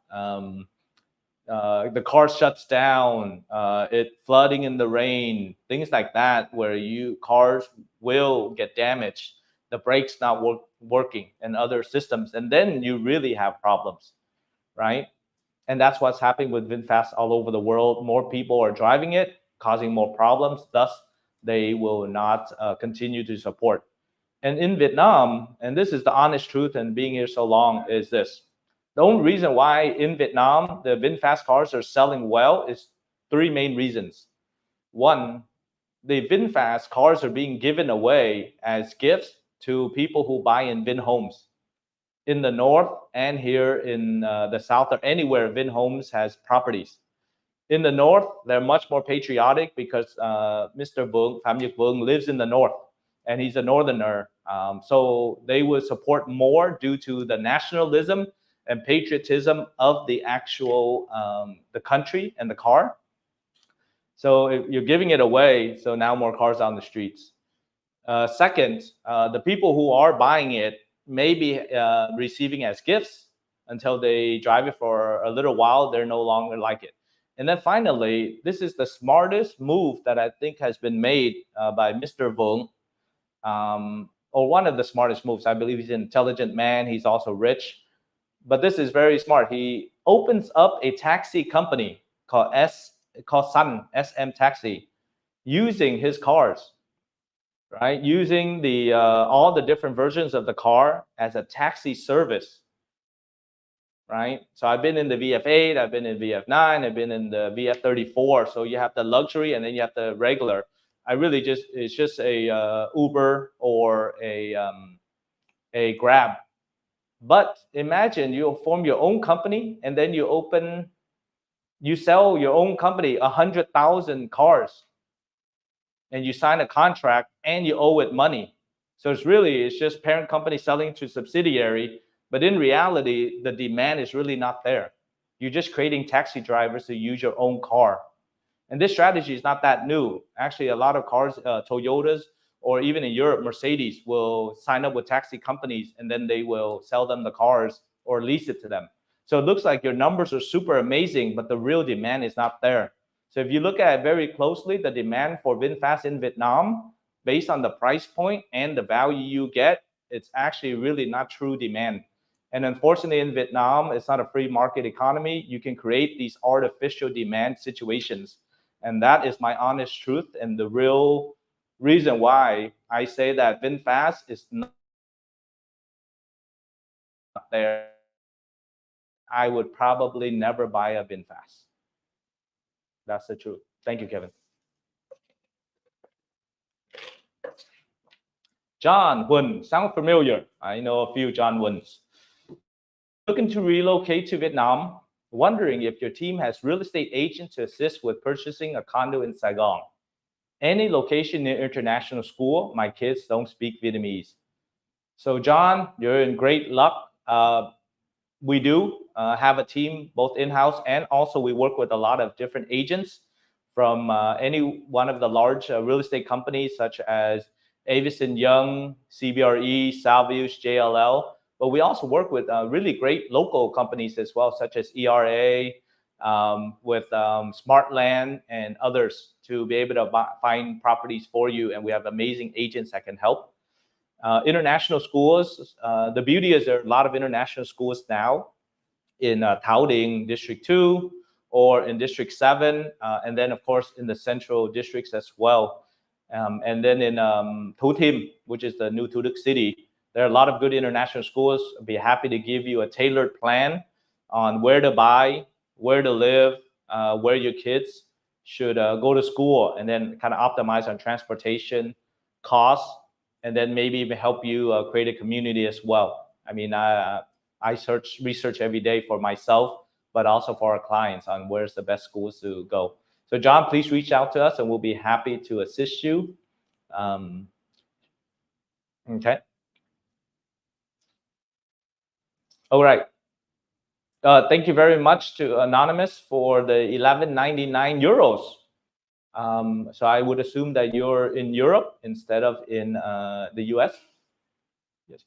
the car shuts down, it flooding in the rain, things like that, where cars will get damaged, the brakes not working and other systems, and then you really have problems, right? And that's what's happening with VinFast all over the world. More people are driving it, causing more problems. Thus, they will not continue to support. And in Vietnam, and this is the honest truth, and being here so long, is this. The only reason why in Vietnam the VinFast cars are selling well is three main reasons. One, the VinFast cars are being given away as gifts to people who buy in Vin homes in the north and here in the south, or anywhere Vin homes has properties. In the north, they're much more patriotic because Mr. Vuong, Pham Nhật Vuong, lives in the north and he's a northerner. So they would support more due to the nationalism and patriotism of the actual the country and the car. So if you're giving it away, so now more cars on the streets. Second, the people who are buying it may be receiving as gifts until they drive it for a little while. They're no longer like it. And then finally, this is the smartest move that I think has been made by Mr. Vuong, or one of the smartest moves. I believe he's an intelligent man. He's also rich. But this is very smart. He opens up a taxi company called Sun, SM Taxi, using his cars, right? Using the all the different versions of the car as a taxi service, right? So I've been in the VF8, I've been in VF9, I've been in the VF34. So you have the luxury and then you have the regular. It's just a Uber or a Grab. But imagine you form your own company and then you sell your own company 100,000 cars. and you sign a contract and you owe it money. So it's just parent company selling to subsidiary, but in reality, the demand is really not there. You're just creating taxi drivers to use your own car. And this strategy is not that new. Actually, a lot of cars, Toyotas, or even in Europe, Mercedes will sign up with taxi companies and then they will sell them the cars or lease it to them. So it looks like your numbers are super amazing, but the real demand is not there. So if you look at it very closely, the demand for VinFast in Vietnam, based on the price point and the value you get, it's actually really not true demand. And unfortunately, in Vietnam, it's not a free market economy. You can create these artificial demand situations. And that is my honest truth and the real reason why I say that VinFast is not there. I would probably never buy a VinFast. That's the truth. Thank you, Kevin. John Wun, sound familiar? I know a few John Wuns. Looking to relocate to Vietnam, wondering if your team has real estate agents to assist with purchasing a condo in Saigon. Any location near international school, my kids don't speak Vietnamese. So John, you're in great luck. We do have a team both in-house and also we work with a lot of different agents from any one of the large real estate companies such as Avison Young, CBRE, Salvius, JLL. But we also work with really great local companies as well, such as ERA, with Smartland and others to be able to find properties for you. And we have amazing agents that can help. International schools, the beauty is there are a lot of international schools now in Thao Ding District 2 or in District 7, and then of course in the central districts as well. And then in Thu Thiem, which is the new Thu Duc city, there are a lot of good international schools. I'd be happy to give you a tailored plan on where to buy, where to live, where your kids should go to school, and then kind of optimize on transportation costs, and then maybe even help you create a community as well. I mean, I research every day for myself, but also for our clients on where's the best schools to go. So John, please reach out to us and we'll be happy to assist you. Okay. All right. Thank you very much to Anonymous for the 11.99 euros. So I would assume that you're in Europe instead of in the US. Yes.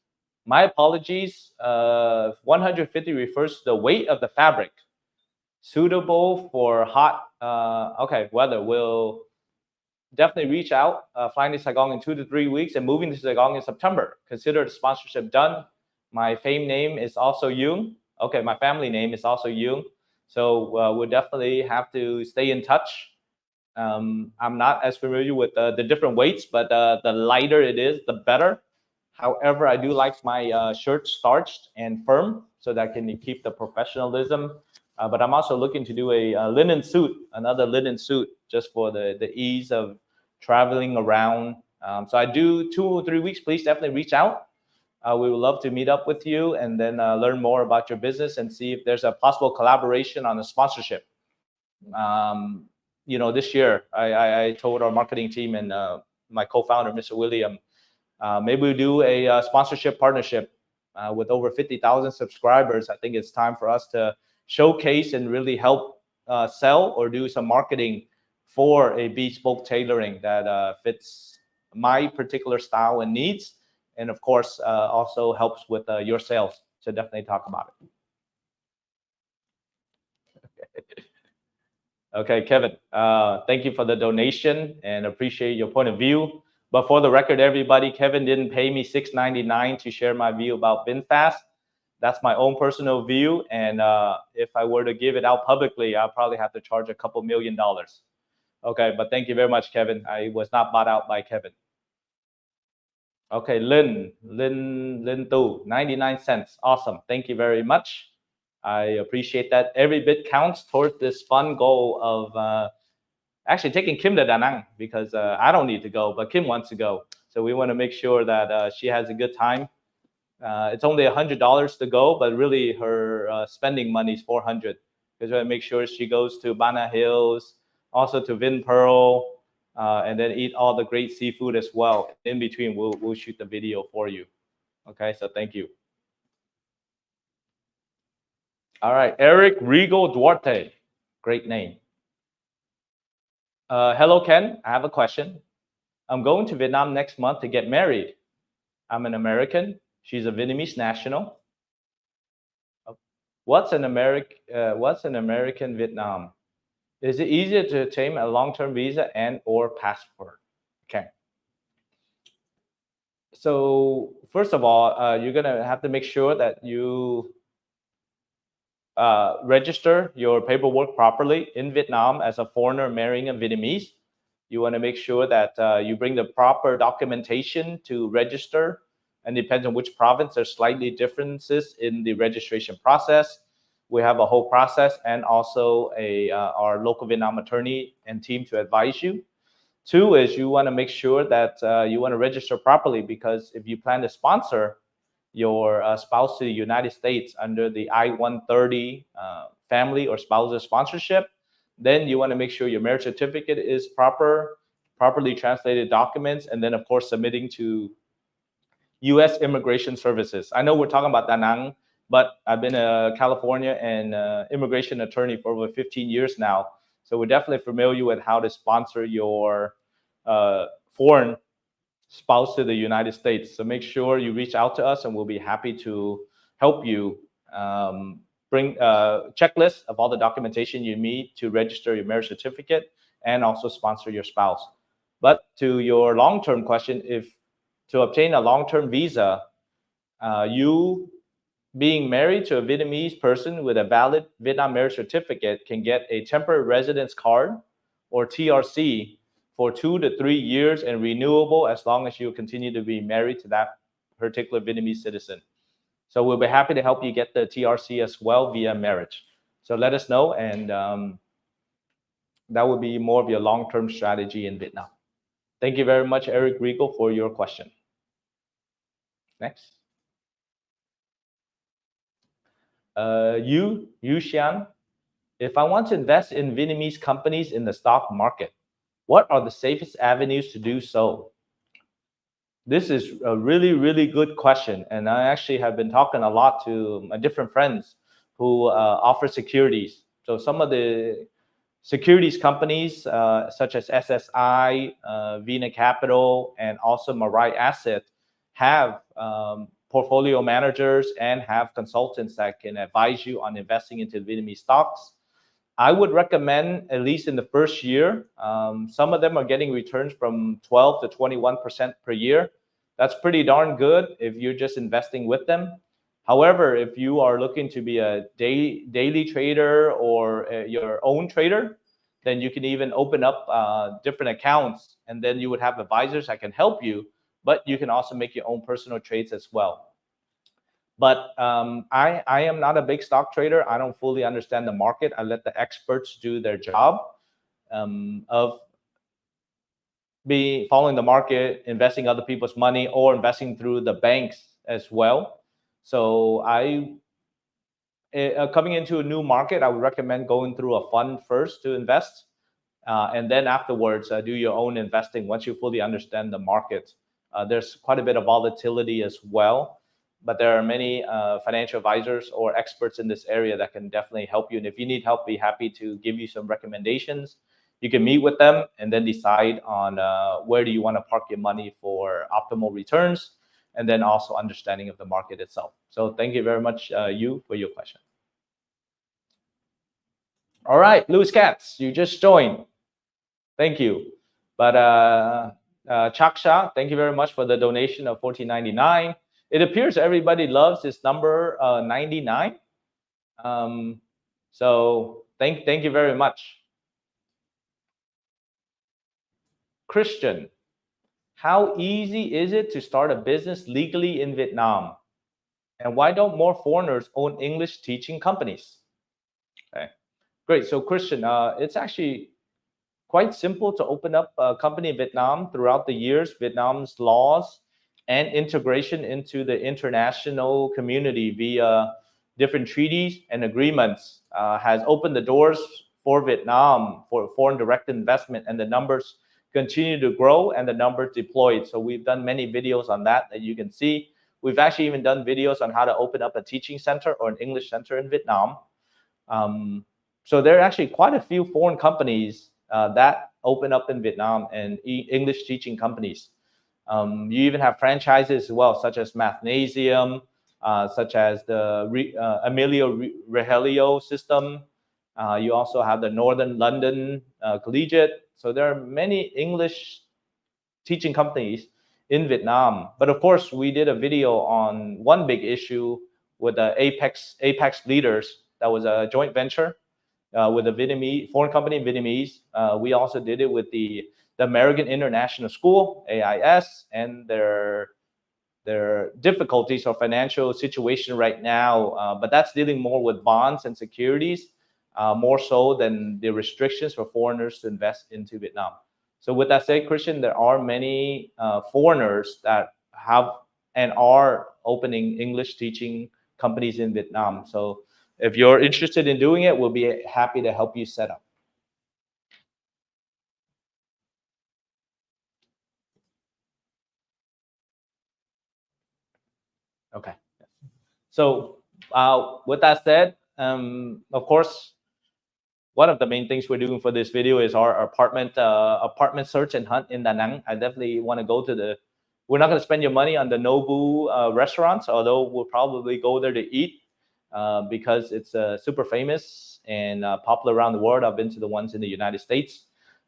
My apologies. 150 refers to the weight of the fabric, suitable for hot weather. We'll definitely reach out. Flying to Saigon in 2 to 3 weeks and moving to Saigon in September. Consider the sponsorship done. My fame name is also Yung. Okay, my family name is also Yung. So we'll definitely have to stay in touch. I'm not as familiar with the different weights, but the lighter it is, the better. However, I do like my shirts starched and firm so that I can keep the professionalism. But I'm also looking to do a linen suit, another linen suit, just for the ease of traveling around. So I do 2 or 3 weeks. Please definitely reach out. We would love to meet up with you and then learn more about your business and see if there's a possible collaboration on a sponsorship. This year, I told our marketing team and my co-founder, Mr. William, maybe we do a sponsorship partnership with over 50,000 subscribers. I think it's time for us to showcase and really help sell or do some marketing for a bespoke tailoring that fits my particular style and needs. And of course, also helps with your sales. So definitely talk about it. Okay, Kevin, thank you for the donation and appreciate your point of view. But for the record, everybody, Kevin didn't pay me $6.99 to share my view about VinFast. That's my own personal view. And if I were to give it out publicly, I'll probably have to charge a couple $1 million. Okay, but thank you very much, Kevin. I was not bought out by Kevin. Okay, Lin Tu, 99 cents. Awesome. Thank you very much. I appreciate that. Every bit counts towards this fun goal of actually taking Kim to Danang, because I don't need to go, but Kim wants to go. So we want to make sure that she has a good time. It's only $100 to go, but really her spending money is $400, because we want to make sure she goes to Bana Hills, also to Vin Pearl, and then eat all the great seafood as well. In between, we'll shoot the video for you. Okay, so thank you. All right, Eric Regal Duarte, great name. Hello, Ken. I have a question. I'm going to Vietnam next month to get married. I'm an American. She's a Vietnamese national. What's an American Vietnam? Is it easier to obtain a long-term visa and or passport? Okay. So first of all, you're gonna have to make sure that you register your paperwork properly in Vietnam as a foreigner marrying a Vietnamese. You want to make sure that you bring the proper documentation to register, and depends on which province, there's slightly differences in the registration process. We have a whole process and also our local Vietnam attorney and team to advise you. Two is you want to make sure that you want to register properly, because if you plan to sponsor your spouse to the United States under the I-130 family or spousal sponsorship, then you want to make sure your marriage certificate is properly translated documents, and then of course submitting to U.S. Immigration Services. I know we're talking about Danang, but I've been a California and immigration attorney for over 15 years now. So we're definitely familiar with how to sponsor your foreign spouse to the United States. So make sure you reach out to us, and we'll be happy to help you bring a checklist of all the documentation you need to register your marriage certificate and also sponsor your spouse. But to your long-term question, if to obtain a long-term visa, you being married to a Vietnamese person with a valid Vietnam marriage certificate can get a temporary residence card or TRC for 2 to 3 years and renewable as long as you continue to be married to that particular Vietnamese citizen. So we'll be happy to help you get the TRC as well via marriage. So let us know, and that would be more of your long-term strategy in Vietnam. Thank you very much, Eric Regal, for your question. Next. Yu Xian, if I want to invest in Vietnamese companies in the stock market, what are the safest avenues to do so? This is a really, really good question. And I actually have been talking a lot to my different friends who offer securities. So some of the securities companies such as SSI, Vina Capital, and also Marai Asset have portfolio managers and have consultants that can advise you on investing into Vietnamese stocks. I would recommend, at least in the first year, some of them are getting returns from 12 to 21% per year. That's pretty darn good if you're just investing with them. However, if you are looking to be a daily trader or your own trader, then you can even open up different accounts, and then you would have advisors that can help you, but you can also make your own personal trades as well. But I am not a big stock trader. I don't fully understand the market. I let the experts do their job of following the market, investing other people's money, or investing through the banks as well. So coming into a new market, I would recommend going through a fund first to invest, and then afterwards do your own investing once you fully understand the market. There's quite a bit of volatility as well, but there are many financial advisors or experts in this area that can definitely help you. And if you need help, be happy to give you some recommendations. You can meet with them and then decide on where do you want to park your money for optimal returns, and then also understanding of the market itself. So thank you very much, you, for your question. All right, Louis Katz, you just joined. Thank you. But Chaksha, thank you very much for the donation of $14.99. It appears everybody loves this number 99. So thank you very much. Christian, how easy is it to start a business legally in Vietnam? And why don't more foreigners own English teaching companies? Okay, great. So Christian, it's actually quite simple to open up a company in Vietnam. Throughout the years, Vietnam's laws and integration into the international community via different treaties and agreements has opened the doors for Vietnam for foreign direct investment, and the numbers continue to grow and the number deployed. So we've done many videos on that you can see. We've actually even done videos on how to open up a teaching center or an English center in Vietnam. So there are actually quite a few foreign companies that open up in Vietnam and English teaching companies. You even have franchises as well, such as Mathnasium, such as the Emilio Regelio system. You also have the Northern London Collegiate. So there are many English teaching companies in Vietnam. But of course, we did a video on one big issue with the Apex leaders. That was a joint venture with a Vietnamese foreign company in Vietnamese. We also did it with the American International School, AIS, and their difficulties or financial situation right now. But that's dealing more with bonds and securities, more so than the restrictions for foreigners to invest into Vietnam. So with that said, Christian, there are many foreigners that have and are opening English teaching companies in Vietnam. So if you're interested in doing it, we'll be happy to help you set up. Okay. So with that said, of course, one of the main things we're doing for this video is our apartment search and hunt in Danang. I definitely want to go to the. We're not going to spend your money on the Nobu restaurants, although we'll probably go there to eat because it's super famous and popular around the world. I've been to the ones in the United States.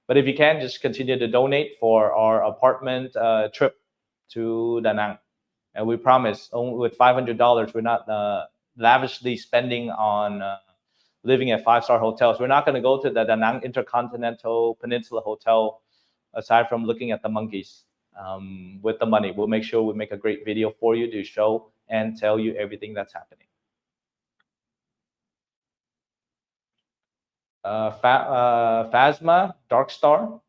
But if you can, just continue to donate for our apartment trip to Danang. And we promise, only with $500, we're not lavishly spending on living at five-star hotels. We're not going to go to the Danang Intercontinental Peninsula Hotel, aside from looking at the monkeys with the money. We'll make sure we make a great video for you to show and tell you everything that's happening. Phasma, Dark Star.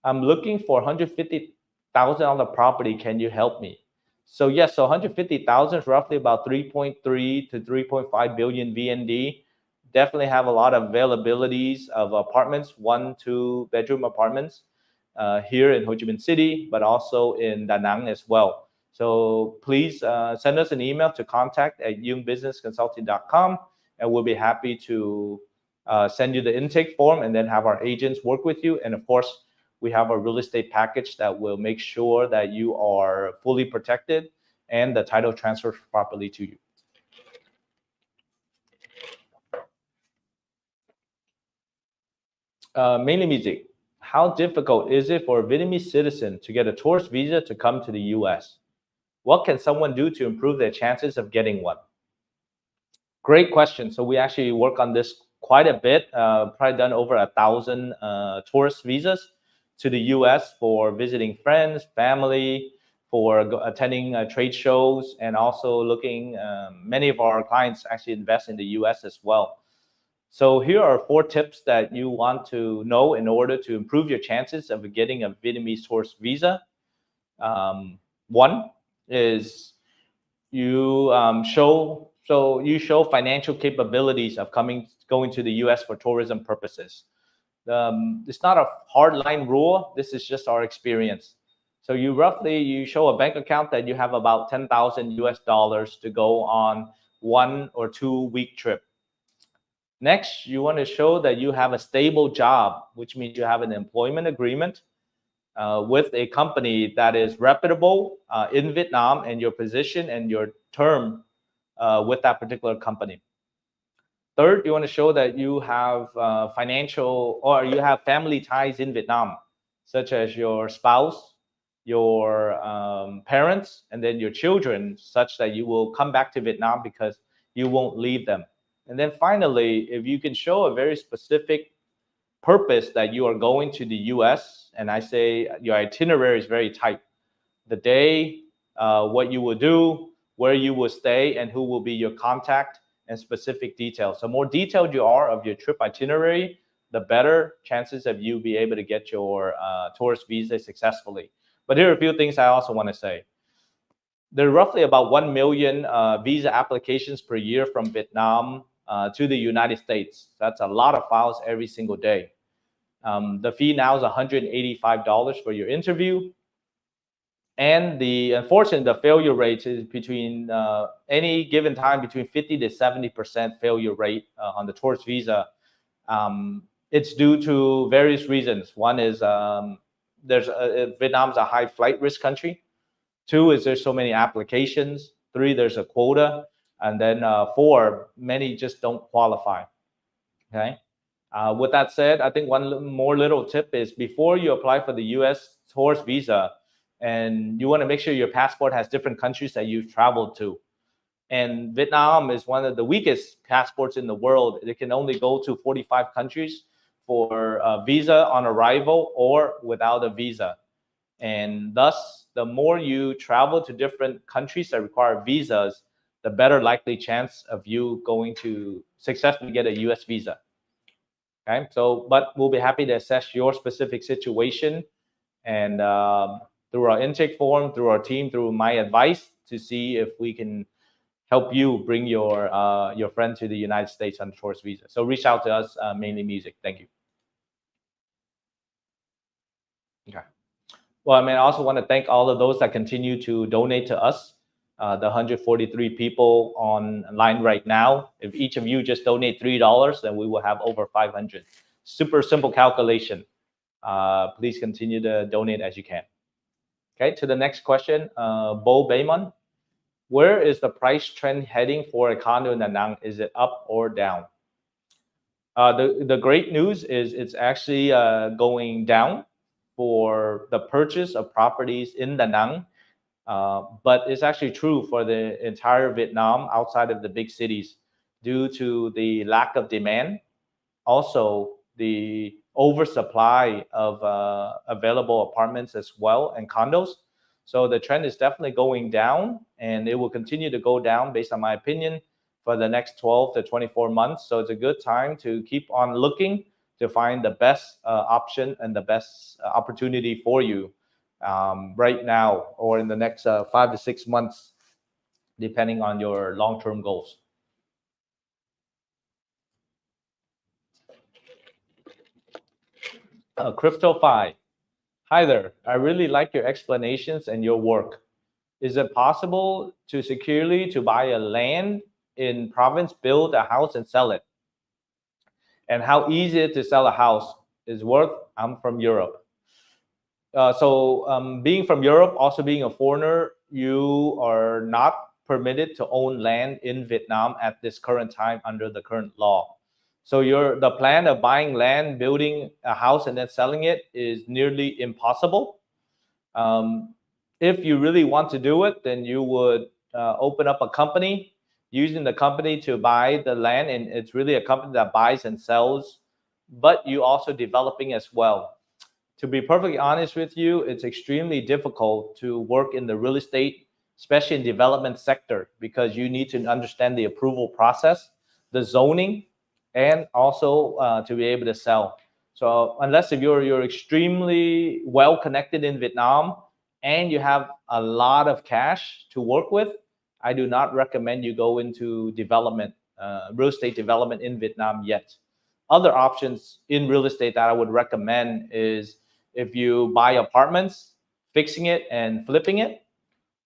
I'm looking for 150,000 on the property. Can you help me? So yes, so 150,000 is roughly about 3.3 to 3.5 billion VND. Definitely have a lot of availabilities of apartments, 1-2 bedroom apartments here in Ho Chi Minh City, but also in Da Nang as well. So please send us an email to contact@yungbusinessconsulting.com, and we'll be happy to send you the intake form and then have our agents work with you. And of course, we have a real estate package that will make sure that you are fully protected and the title transfers properly to you. Mainly music. How difficult is it for a Vietnamese citizen to get a tourist visa to come to the U.S.? What can someone do to improve their chances of getting one? Great question. So we actually work on this quite a bit. Probably done over 1,000 tourist visas to the U.S. for visiting friends, family, for attending trade shows, and also looking. Many of our clients actually invest in the U.S. as well. So here are 4 tips that you want to know in order to improve your chances of getting a Vietnamese tourist visa. One is you show financial capabilities of going to the U.S. for tourism purposes. It's not a hard line rule. This is just our experience. So you show a bank account that you have about $10,000 to go on 1 or 2 week trip. Next, you want to show that you have a stable job, which means you have an employment agreement with a company that is reputable in Vietnam, and your position and your term with that particular company. Third, you want to show that you have financial or you have family ties in Vietnam, such as your spouse, your parents, and then your children, such that you will come back to Vietnam because you won't leave them. And then finally, if you can show a very specific purpose that you are going to the U.S., and I say your itinerary is very tight, the day, what you will do, where you will stay, and who will be your contact, and specific details. So more detailed you are of your trip itinerary, the better chances of you be able to get your tourist visa successfully. But here are a few things I also want to say. There are roughly about 1 million visa applications per year from Vietnam to the United States. That's a lot of files every single day. The fee now is $185 for your interview. And unfortunately, the failure rate is between any given time between 50 to 70% failure rate on the tourist visa. It's due to various reasons. One is Vietnam's a high flight risk country. Two is there's so many applications. Three, there's a quota. And then four, many just don't qualify. Okay. With that said, I think one more little tip is before you apply for the U.S. tourist visa, and you want to make sure your passport has different countries that you've traveled to. And Vietnam is one of the weakest passports in the world. It can only go to 45 countries for a visa on arrival or without a visa. And thus, the more you travel to different countries that require visas, the better likely chance of you going to successfully get a U.S. visa. Okay, so but we'll be happy to assess your specific situation and through our intake form, through our team, through my advice to see if we can help you bring your friend to the United States on a tourist visa. So reach out to us, mainly music. Thank you. Okay. Well, I also want to thank all of those that continue to donate to us. The 143 people online right now. If each of you just donate $3, then we will have over 500. Super simple calculation. Please continue to donate as you can. Okay, to the next question, Bo Baymon. Where is the price trend heading for a condo in Danang? Is it up or down? The great news is it's actually going down for the purchase of properties in Danang. But it's actually true for the entire Vietnam outside of the big cities due to the lack of demand. Also, the oversupply of available apartments as well and condos. So the trend is definitely going down, and it will continue to go down based on my opinion for the next 12 to 24 months. So it's a good time to keep on looking to find the best option and the best opportunity for you right now or in the next 5 to 6 months, depending on your long-term goals. Crypto5. Hi there. I really like your explanations and your work. Is it possible to securely to buy a land in province, build a house and sell it? And how easy it to sell a house is worth? I'm from Europe. Being from Europe, also being a foreigner, you are not permitted to own land in Vietnam at this current time under the current law. So the plan of buying land, building a house, and then selling it is nearly impossible. If you really want to do it, then you would open up a company, using the company to buy the land, and it's really a company that buys and sells, but you also developing as well. To be perfectly honest with you, it's extremely difficult to work in the real estate, especially in development sector, because you need to understand the approval process, the zoning, and also to be able to sell. So unless if you're extremely well connected in Vietnam and you have a lot of cash to work with, I do not recommend you go into development, real estate development in Vietnam yet. Other options in real estate that I would recommend is if you buy apartments, fixing it and flipping it,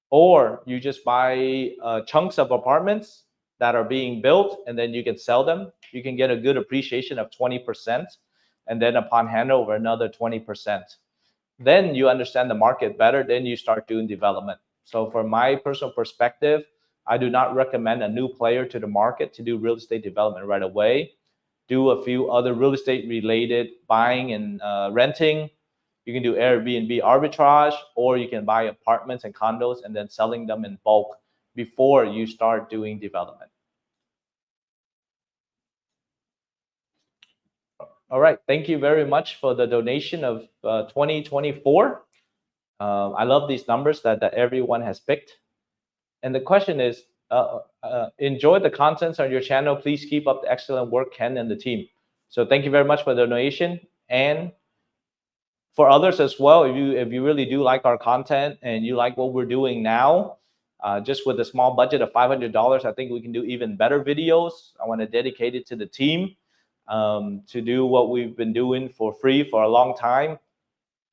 or you just buy chunks of apartments that are being built and then you can sell them. You can get a good appreciation of 20%, and then upon handover another 20%. Then you understand the market better, then you start doing development. So from my personal perspective, I do not recommend a new player to the market to do real estate development right away. Do a few other real estate related buying and renting. You can do Airbnb arbitrage, or you can buy apartments and condos and then selling them in bulk before you start doing development. All right, thank you very much for the donation of 2024. I love these numbers that everyone has picked. And the question is, enjoy the contents on your channel. Please keep up the excellent work, Ken and the team. So thank you very much for the donation. And for others as well, if you really do like our content and you like what we're doing now, just with a small budget of $500, I think we can do even better videos. I want to dedicate it to the team. to do what we've been doing for free for a long time.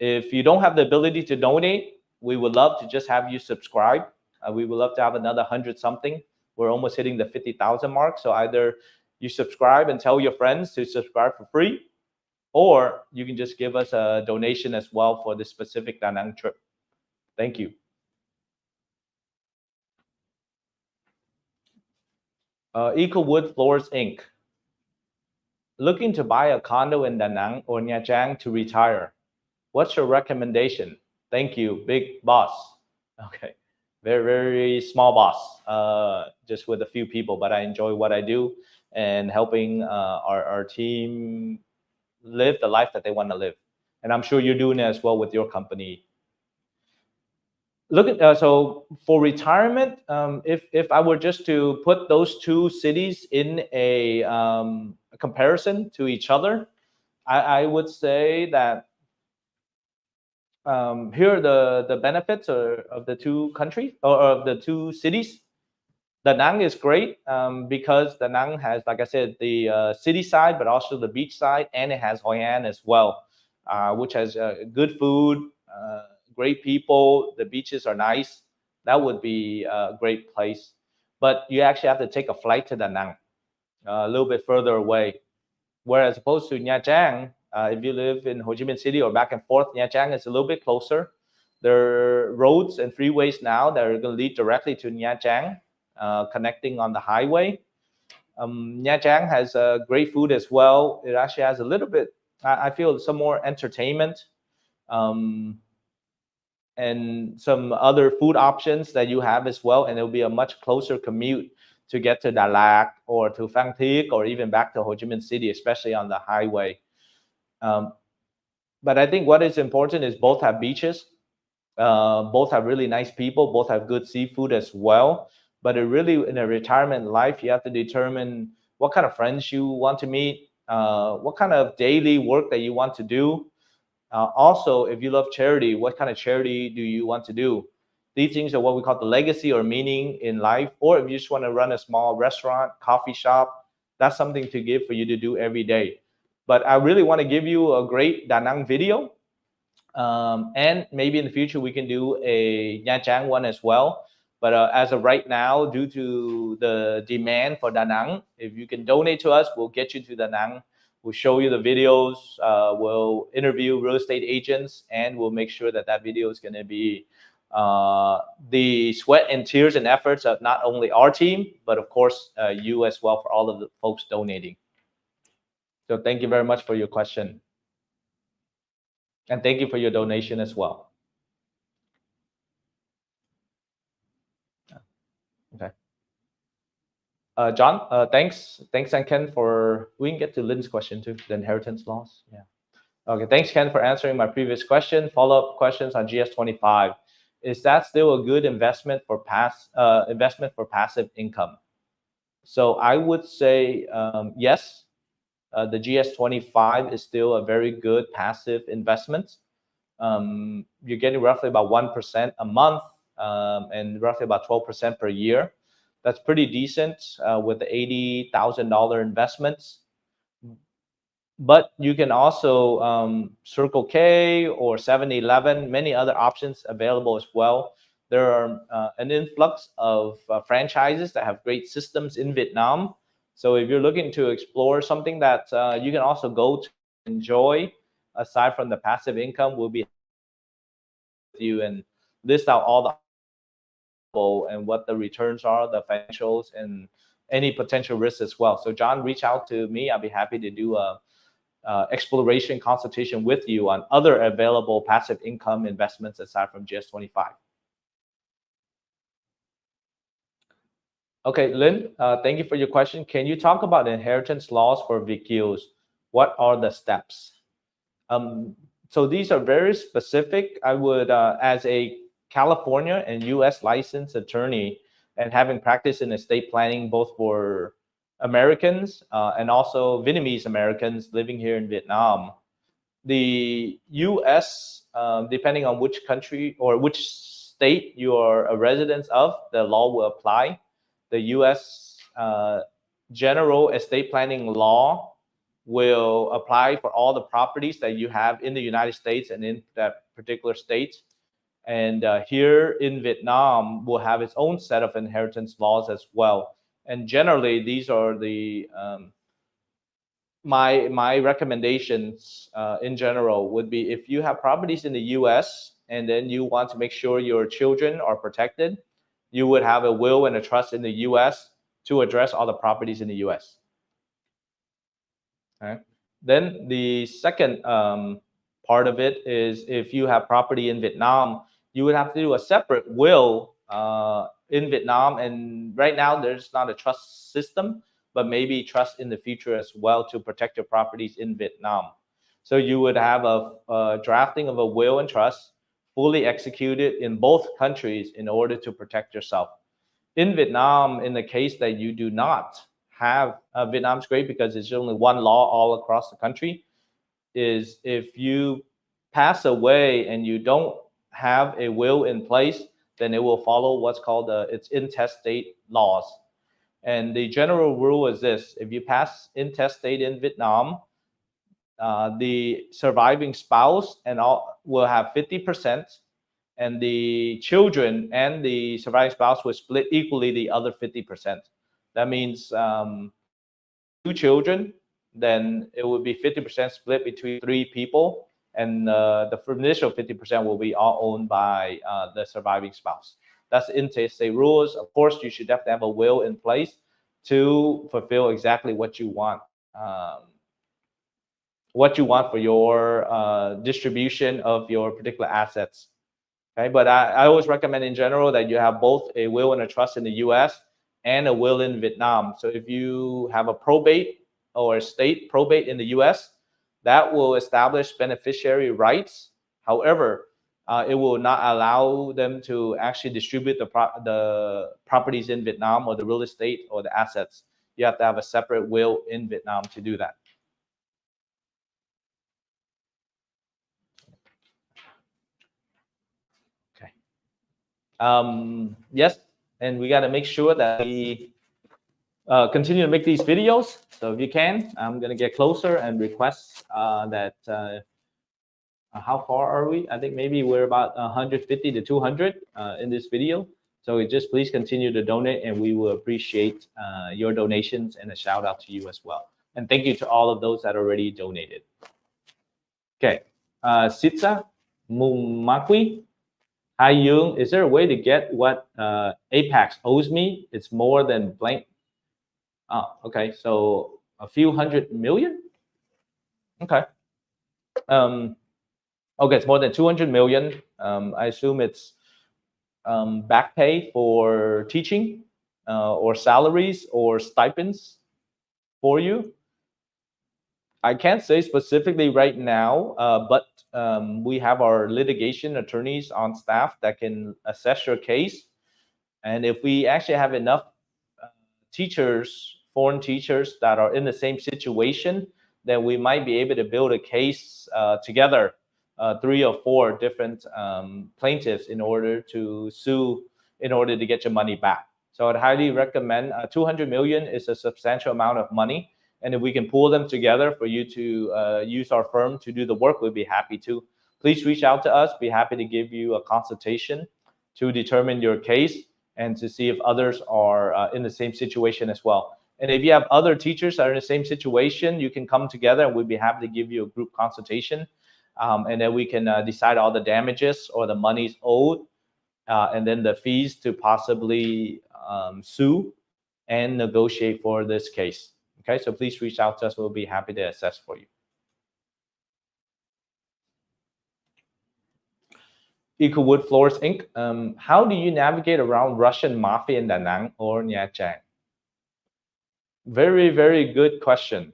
If you don't have the ability to donate, we would love to just have you subscribe. We would love to have another 100 something. We're almost hitting the 50,000 mark. So either you subscribe and tell your friends to subscribe for free, or you can just give us a donation as well for this specific Danang trip. Thank you. Ecowood Floors Inc. Looking to buy a condo in Danang or Nha Trang to retire. What's your recommendation? Thank you, big boss. Okay, very, very small boss, just with a few people, but I enjoy what I do and helping our team live the life that they want to live. And I'm sure you're doing it as well with your company. Look at so for retirement, if I were just to put those two cities in a comparison to each other, I would say that here are the benefits of the two countries or of the two cities. Danang is great because Danang has, like I said, the city side, but also the beach side, and it has Hoi An as well, which has good food, great people. The beaches are nice. That would be a great place. But you actually have to take a flight to Danang, a little bit further away. Whereas opposed to Nha Trang, if you live in Ho Chi Minh City or back and forth, Nha Trang is a little bit closer. There are roads and freeways now that are going to lead directly to Nha Trang, connecting on the highway. Nha Trang has great food as well. It actually has a little bit, I feel, some more entertainment um, and some other food options that you have as well. And it'll be a much closer commute to get to Đà Lạt or to Phan Thiết or even back to Ho Chi Minh City, especially on the highway. But I think what is important is both have beaches, both have really nice people, both have good seafood as well. But it really, in a retirement life, you have to determine what kind of friends you want to meet, what kind of daily work that you want to do. Also, if you love charity, what kind of charity do you want to do? These things are what we call the legacy or meaning in life. Or if you just want to run a small restaurant, coffee shop, that's something to give for you to do every day. But I really want to give you a great Danang video. And maybe in the future, we can do a Nha Trang one as well. But as of right now, due to the demand for Danang, if you can donate to us, we'll get you to Danang. We'll show you the videos. We'll interview real estate agents, and we'll make sure that that video is going to be the sweat and tears and efforts of not only our team, but of course you as well, for all of the folks donating. So thank you very much for your question. And thank you for your donation as well. Okay. John, thanks, and Ken for, we can get to Lynn's question too, the inheritance laws. Yeah. Okay, thanks, Ken, for answering my previous question. Follow-up questions on GS25. Is that still a good investment for passive income? So I would say yes. The GS25 is still a very good passive investment. You're getting roughly about 1% a month and roughly about 12% per year. That's pretty decent with the $80,000 investments. But you can also Circle K or 7-Eleven, many other options available as well. There are an influx of franchises that have great systems in Vietnam. So if you're looking to explore something that you can also go to enjoy, aside from the passive income, we'll be with you and list out all the and what the returns are, the financials, and any potential risks as well. So John, reach out to me. I'll be happy to do a exploration consultation with you on other available passive income investments aside from GS25. Okay, Lynn, thank you for your question. Can you talk about inheritance laws for VQs? What are the steps? So these are very specific. I would, as a California and U.S. licensed attorney, and having practiced in estate planning both for Americans and also Vietnamese Americans living here in Vietnam, the U.S., depending on which country or which state you are a resident of, the law will apply. The U.S. General estate planning law will apply for all the properties that you have in the United States and in that particular state. And here in Vietnam will have its own set of inheritance laws as well. And generally, these are the my recommendations in general would be, if you have properties in the U.S. and then you want to make sure your children are protected, you would have a will and a trust in the U.S. to address all the properties in the U.S. Okay. Then the second part of it is, if you have property in Vietnam, you would have to do a separate will in Vietnam. And right now there's not a trust system, but maybe trust in the future as well to protect your properties in Vietnam. So you would have a drafting of a will and trust fully executed in both countries in order to protect yourself. In Vietnam, in the case that you do not have, Vietnam's great because it's only one law all across the country, is if you pass away and you don't have a will in place, then it will follow what's called its intestate laws. And the general rule is this: if you pass intestate in Vietnam, the surviving spouse and all will have 50%, and the children and the surviving spouse will split equally the other 50%. That means 2 children, then it would be 50% split between 3 people, and the initial 50% will be all owned by the surviving spouse. That's intestate rules. Of course, you should definitely have a will in place to fulfill exactly what you want. What you want for your distribution of your particular assets. Okay, but I always recommend in general that you have both a will and a trust in the U.S. and a will in Vietnam. So if you have a probate or estate probate in the U.S., that will establish beneficiary rights. However, it will not allow them to actually distribute the properties in Vietnam, or the real estate or the assets. You have to have a separate will in Vietnam to do that. Yes, and we got to make sure that we continue to make these videos. So if you can, I'm going to get closer and request that how far are we? I think maybe we're about 150 to 200 in this video. So just please continue to donate, and we will appreciate your donations, and a shout out to you as well. And thank you to all of those that already donated. Okay, Sitsa Mumakwi. Hi Yung, is there a way to get what Apex owes me? It's more than blank. Oh, okay, so a few hundred million. Okay. Okay, it's more than 200 million. I assume it's back pay for teaching, or salaries or stipends for you. I can't say specifically right now, but we have our litigation attorneys on staff that can assess your case. And if we actually have enough teachers, foreign teachers that are in the same situation, then we might be able to build a case together, 3 or 4 different plaintiffs in order to sue, in order to get your money back. So I'd highly recommend. 200 million is a substantial amount of money. And if we can pull them together for you to use our firm to do the work, we'd be happy to. Please reach out to us. Be happy to give you a consultation to determine your case and to see if others are in the same situation as well. And if you have other teachers that are in the same situation, you can come together and we'd be happy to give you a group consultation. And then we can decide all the damages or the monies owed, and then the fees to possibly sue and negotiate for this case. Okay, so please reach out to us. We'll be happy to assess for you. Ecowood Floors Inc. How do you navigate around Russian mafia in Danang or Nha Trang? Very, very good question.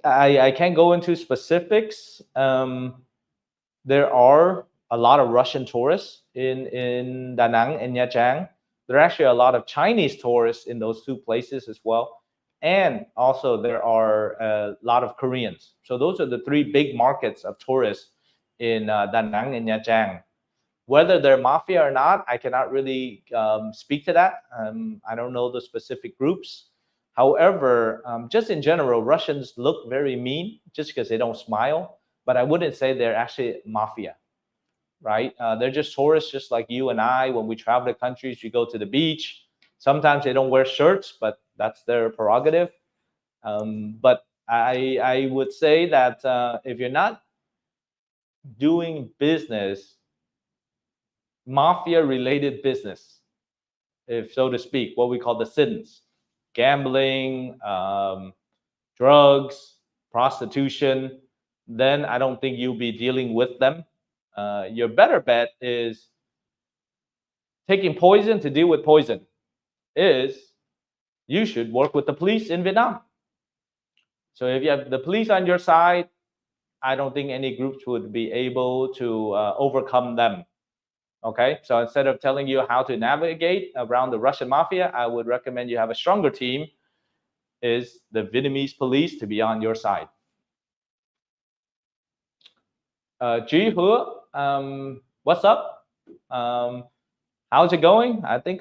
I can't go into specifics. There are a lot of Russian tourists in Danang and Nha Trang. There are actually a lot of Chinese tourists in those 2 places as well. And also there are a lot of Koreans. So those are the 3 big markets of tourists in Danang and Nha Trang. Whether they're mafia or not, I cannot really speak to that. I don't know the specific groups. However, just in general, Russians look very mean just because they don't smile, but I wouldn't say they're actually mafia, right? They're just tourists, just like you and I. When we travel to countries, you go to the beach. Sometimes they don't wear shirts, but that's their prerogative. But I would say that if you're not doing business, mafia related business, if so to speak, what we call the sins, gambling, drugs, prostitution, then I don't think you'll be dealing with them. Your better bet is taking poison to deal with poison. Is you should work with the police in Vietnam. So if you have the police on your side, I don't think any groups would be able to overcome them. Okay, so instead of telling you how to navigate around the Russian mafia, I would recommend you have a stronger team, is the Vietnamese police to be on your side. Ji Hua, what's up? How's it going? I think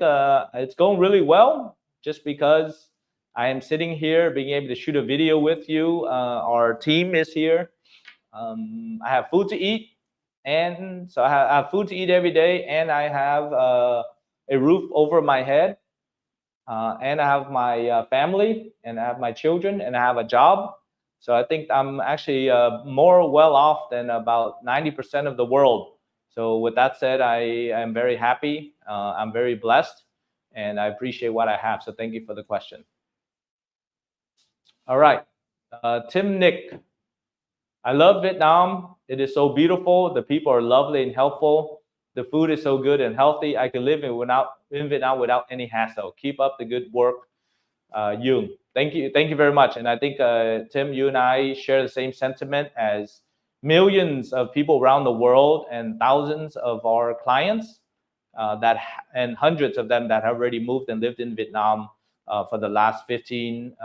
it's going really well, just because I am sitting here being able to shoot a video with you. Our team is here. I have food to eat, and so I have food to eat every day, and I have a roof over my head, and I have my family, and I have my children, and I have a job. So I think I'm actually more well off than about 90% of the world. So with that said, I am very happy. I'm very blessed, and I appreciate what I have. So thank you for the question. All right, Tim Nick. I love Vietnam. It is so beautiful. The people are lovely and helpful. The food is so good and healthy. I can live in Vietnam without any hassle. Keep up the good work, Yoon. Thank you very much. And I think Tim, you and I share the same sentiment as millions of people around the world and thousands of our clients and hundreds of them that have already moved and lived in Vietnam for the last 10,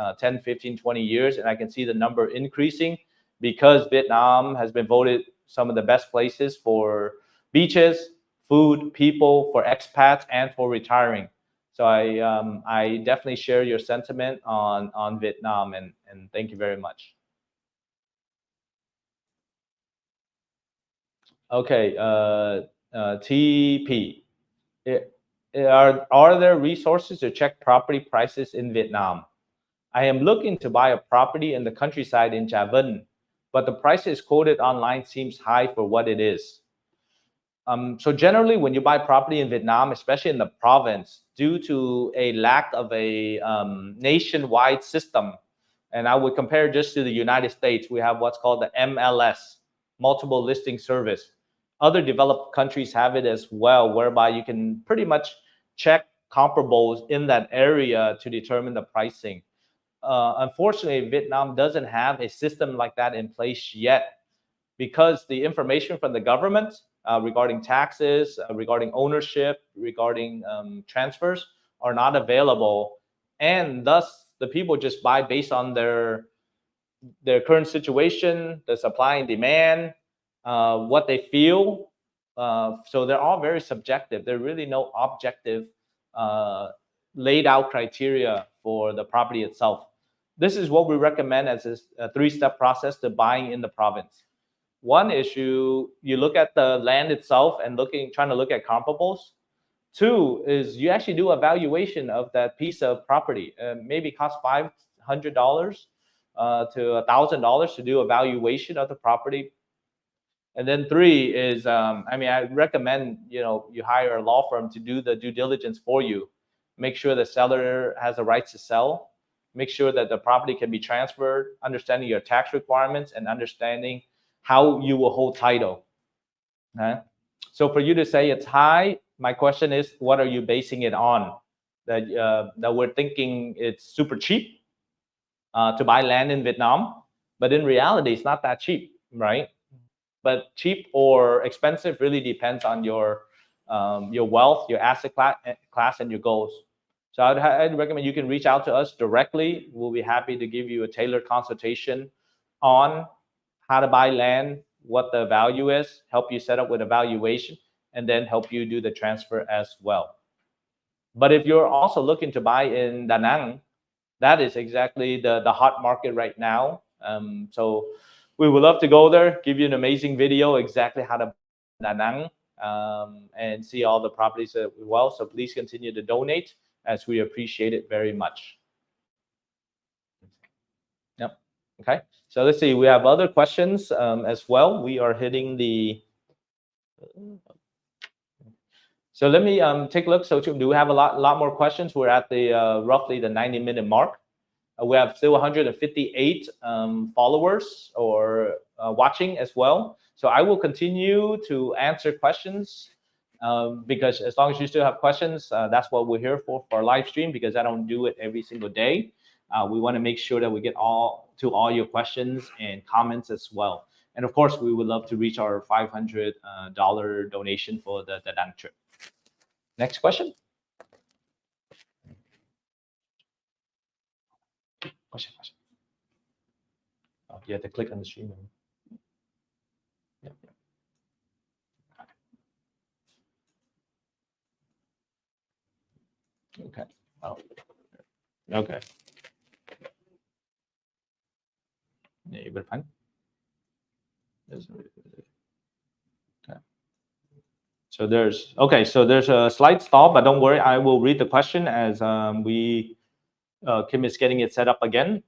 15, 20 years. And I can see the number increasing because Vietnam has been voted some of the best places for beaches, food, people, for expats, and for retiring. So I definitely share your sentiment on Vietnam, and thank you very much. Okay, TP. Are there resources to check property prices in Vietnam? I am looking to buy a property in the countryside in Javan, but the prices quoted online seems high for what it is. So generally, when you buy property in Vietnam, especially in the province, due to a lack of a nationwide system, and I would compare just to the United States, we have what's called the MLS, multiple listing service. Other developed countries have it as well, whereby you can pretty much check comparables in that area to determine the pricing. Unfortunately, Vietnam doesn't have a system like that in place yet, because the information from the government regarding taxes, regarding ownership, regarding transfers are not available, and thus the people just buy based on their current situation, the supply and demand, what they feel. So they're all very subjective. There are really no objective laid out criteria for the property itself. This is what we recommend as a three-step process to buying in the province. One issue, you look at the land itself and trying to look at comparables. Two is you actually do a valuation of that piece of property. Maybe it costs $500 to $1,000 to do a valuation of the property. And then three is, I recommend you hire a law firm to do the due diligence for you. Make sure the seller has the rights to sell. Make sure that the property can be transferred, understanding your tax requirements, and understanding how you will hold title. Okay? So for you to say it's high, my question is, what are you basing it on? That we're thinking it's super cheap to buy land in Vietnam, but in reality, it's not that cheap, right? But cheap or expensive really depends on your wealth, your asset class, and your goals. So I'd recommend you can reach out to us directly. We'll be happy to give you a tailored consultation on how to buy land, what the value is, help you set up with a valuation, and then help you do the transfer as well. But if you're also looking to buy in Danang, that is exactly the hot market right now. So we would love to go there, give you an amazing video exactly how to Danang, and see all the properties as well. So please continue to donate, as we appreciate it very much. Yep. Okay. So let's see. We have other questions as well. We are hitting the. So let me take a look. So do we have a lot more questions? We're at the roughly the 90-minute mark. We have still 158 followers or watching as well. So I will continue to answer questions because as long as you still have questions, that's what we're here for our live stream, because I don't do it every single day. We want to make sure that we get to all your questions and comments as well. And of course, we would love to reach our $500 donation for the Danang trip. Next question. Question. Oh, you have to click on the stream. Yep. Okay. Oh. Okay. Yeah, you better find. Okay. So there's a slight stall, but don't worry, I will read the question as Kim is getting it set up again.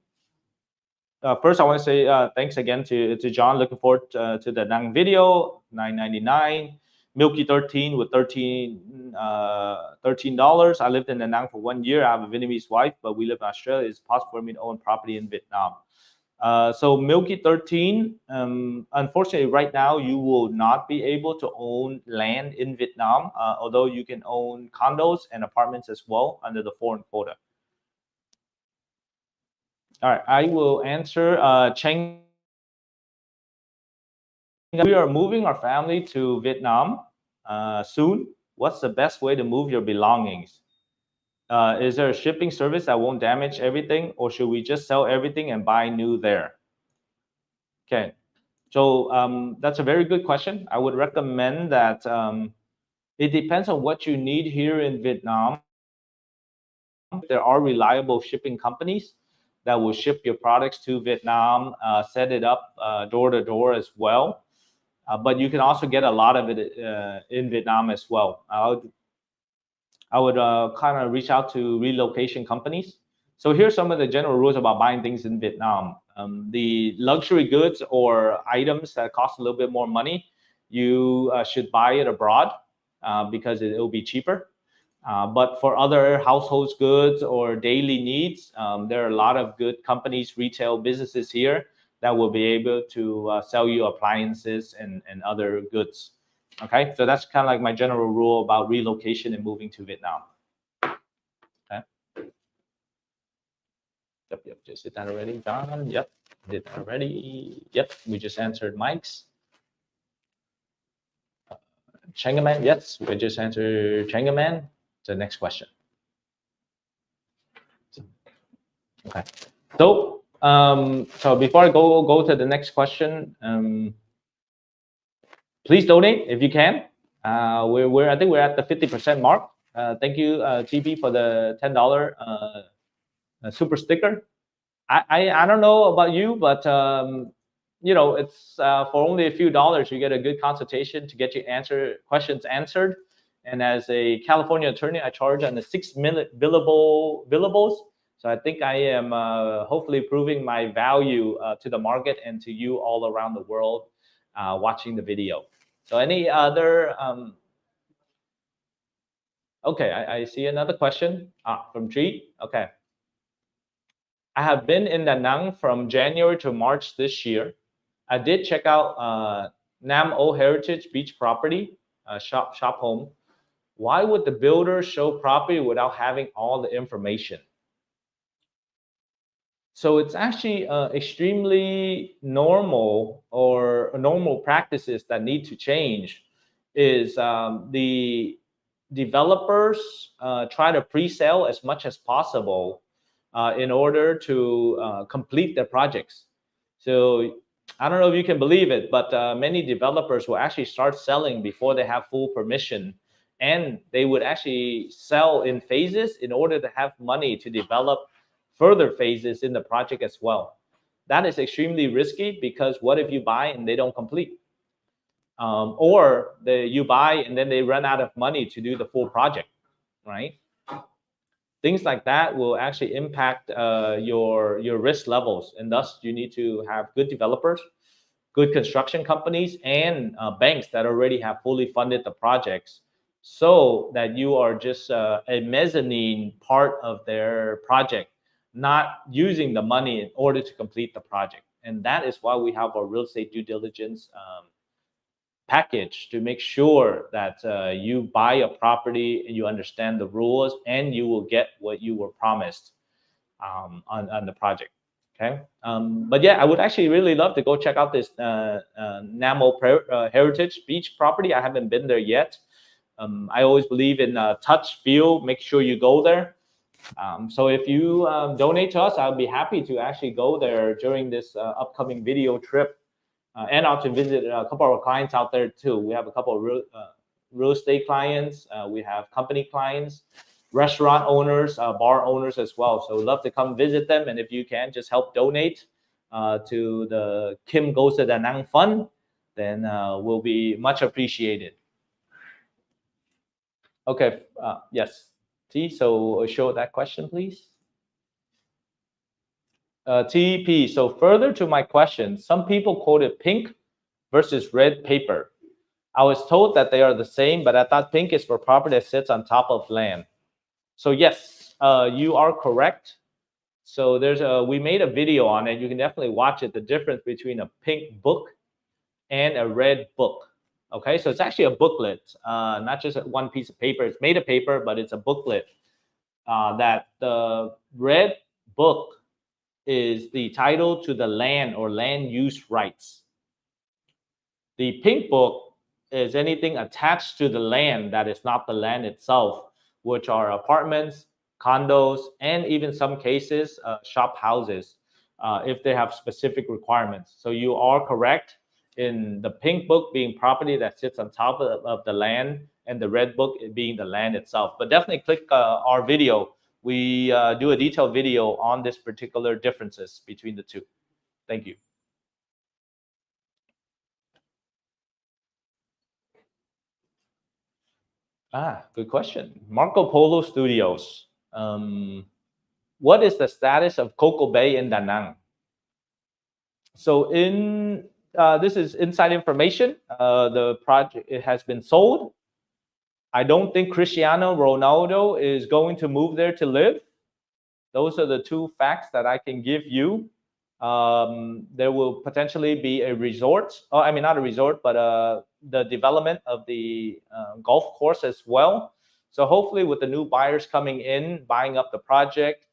First, I want to say thanks again to John. Looking forward to the Danang video. $9.99. Milky 13 with $13. I lived in Danang for 1 year. I have a Vietnamese wife, but we live in Australia. It's possible for me to own property in Vietnam. So Milky 13, unfortunately, right now you will not be able to own land in Vietnam, although you can own condos and apartments as well under the foreign quota. All right, I will answer Cheng. We are moving our family to Vietnam soon. What's the best way to move your belongings? Is there a shipping service that won't damage everything, or should we just sell everything and buy new there? Okay, so that's a very good question. I would recommend that it depends on what you need here in Vietnam. There are reliable shipping companies that will ship your products to Vietnam, set it up door to door as well. But you can also get a lot of it in Vietnam as well. I would kind of reach out to relocation companies. So here's some of the general rules about buying things in Vietnam. The luxury goods or items that cost a little bit more money, you should buy it abroad because it will be cheaper. But for other household goods or daily needs, there are a lot of good companies, retail businesses here that will be able to sell you appliances and other goods. Okay, so that's kind of like my general rule about relocation and moving to Vietnam. Okay. Yep, just did that already, John. Yep, did that already. Yep, we just answered Mike's. Changaman, yes, we just answered Changaman. The next question. Okay, so before I go to the next question, please donate if you can. I think we're at the 50% mark. Thank you, TP, for the $10 super sticker. I don't know about you, but you know, it's for only a few dollars you get a good consultation to get your questions answered. And as a California attorney, I charge on the 6-minute billables. So I think I am hopefully proving my value to the market and to you all around the world watching the video. So any other? Okay, I see another question from G. Okay. I have been in Danang from January to March this year. I did check out Nam O Heritage Beach property, shop home. Why would the builder show property without having all the information? So it's actually extremely normal or normal practices that need to change. Is the developers try to pre-sell as much as possible in order to complete their projects. So I don't know if you can believe it, but many developers will actually start selling before they have full permission, and they would actually sell in phases in order to have money to develop further phases in the project as well. That is extremely risky because what if you buy and they don't complete? Or you buy and then they run out of money to do the full project, right? Things like that will actually impact your risk levels, and thus you need to have good developers, good construction companies, and banks that already have fully funded the projects, so that you are just a mezzanine part of their project, not using the money in order to complete the project. And that is why we have our real estate due diligence package, to make sure that you buy a property and you understand the rules and you will get what you were promised on the project. Okay. But yeah, I would actually really love to go check out this Namo Heritage Beach property. I haven't been there yet. I always believe in touch, feel, make sure you go there. So if you donate to us, I'll be happy to actually go there during this upcoming video trip. And also visit a couple of our clients out there too. We have a couple of real estate clients. We have company clients, restaurant owners, bar owners as well. So we'd love to come visit them. And if you can, just help donate to the Kim Goes to Danang Fund, then will be much appreciated. Okay, yes. T, so show that question, please. TP, so further to my question, some people quoted pink versus red paper. I was told that they are the same, but I thought pink is for property that sits on top of land. So yes, you are correct. So we made a video on it. You can definitely watch it, the difference between a pink book and a red book. Okay, so it's actually a booklet, not just one piece of paper. It's made of paper, but it's a booklet. That the red book is the title to the land or land use rights. The pink book is anything attached to the land that is not the land itself, which are apartments, condos, and even some cases, shop houses, if they have specific requirements. So you are correct in the pink book being property that sits on top of the land, and the red book being the land itself. But definitely click our video. We do a detailed video on this particular differences between the two. Thank you. Good question. Marco Polo Studios. What is the status of Coco Bay in Danang? So this is inside information. The project, it has been sold. I don't think Cristiano Ronaldo is going to move there to live. Those are the two facts that I can give you. There will potentially be a resort. Oh, I mean, not a resort, but the development of the golf course as well. So hopefully with the new buyers coming in, buying up the project,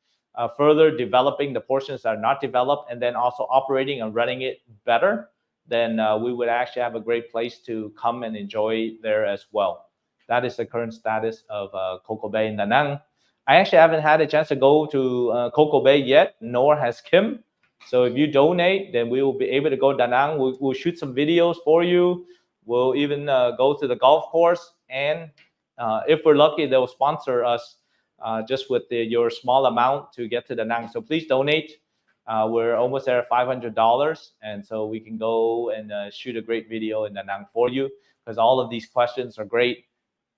further developing the portions that are not developed, and then also operating and running it better, then we would actually have a great place to come and enjoy there as well. That is the current status of Coco Bay in Danang. I actually haven't had a chance to go to Coco Bay yet, nor has Kim. So if you donate, then we will be able to go to Danang. We'll shoot some videos for you. We'll even go to the golf course. And if we're lucky, they'll sponsor us just with your small amount to get to Danang. So please donate. We're almost there at $500. And so we can go and shoot a great video in Danang for you, because all of these questions are great.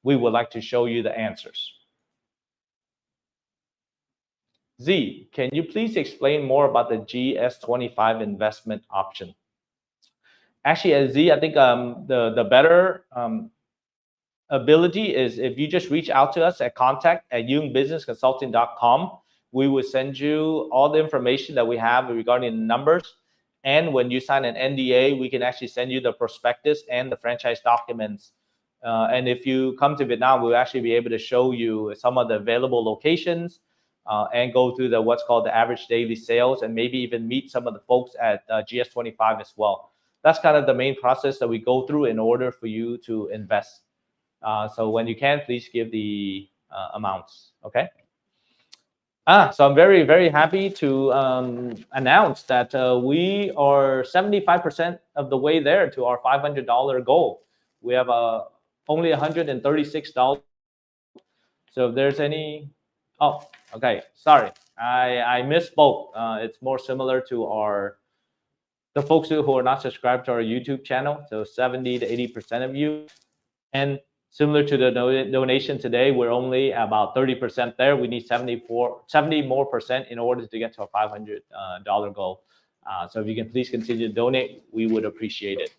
We would like to show you the answers. Z, can you please explain more about the GS25 investment option? Actually, as Z, I think the better ability is if you just reach out to us at contact@youngbusinessconsulting.com. We will send you all the information that we have regarding the numbers. And when you sign an NDA, we can actually send you the prospectus and the franchise documents. And if you come to Vietnam, we'll actually be able to show you some of the available locations and go through what's called the average daily sales, and maybe even meet some of the folks at GS25 as well. That's kind of the main process that we go through in order for you to invest. So when you can, please give the amounts, okay? So I'm very, very happy to announce that we are 75% of the way there to our $500 goal. We have only $136. So if there's any, oh, okay, sorry. I misspoke. It's more similar to the folks who are not subscribed to our YouTube channel. So 70 to 80% of you. And similar to the donation today, we're only about 30% there. We need 70 more percent in order to get to a $500 goal. So if you can please continue to donate, we would appreciate it.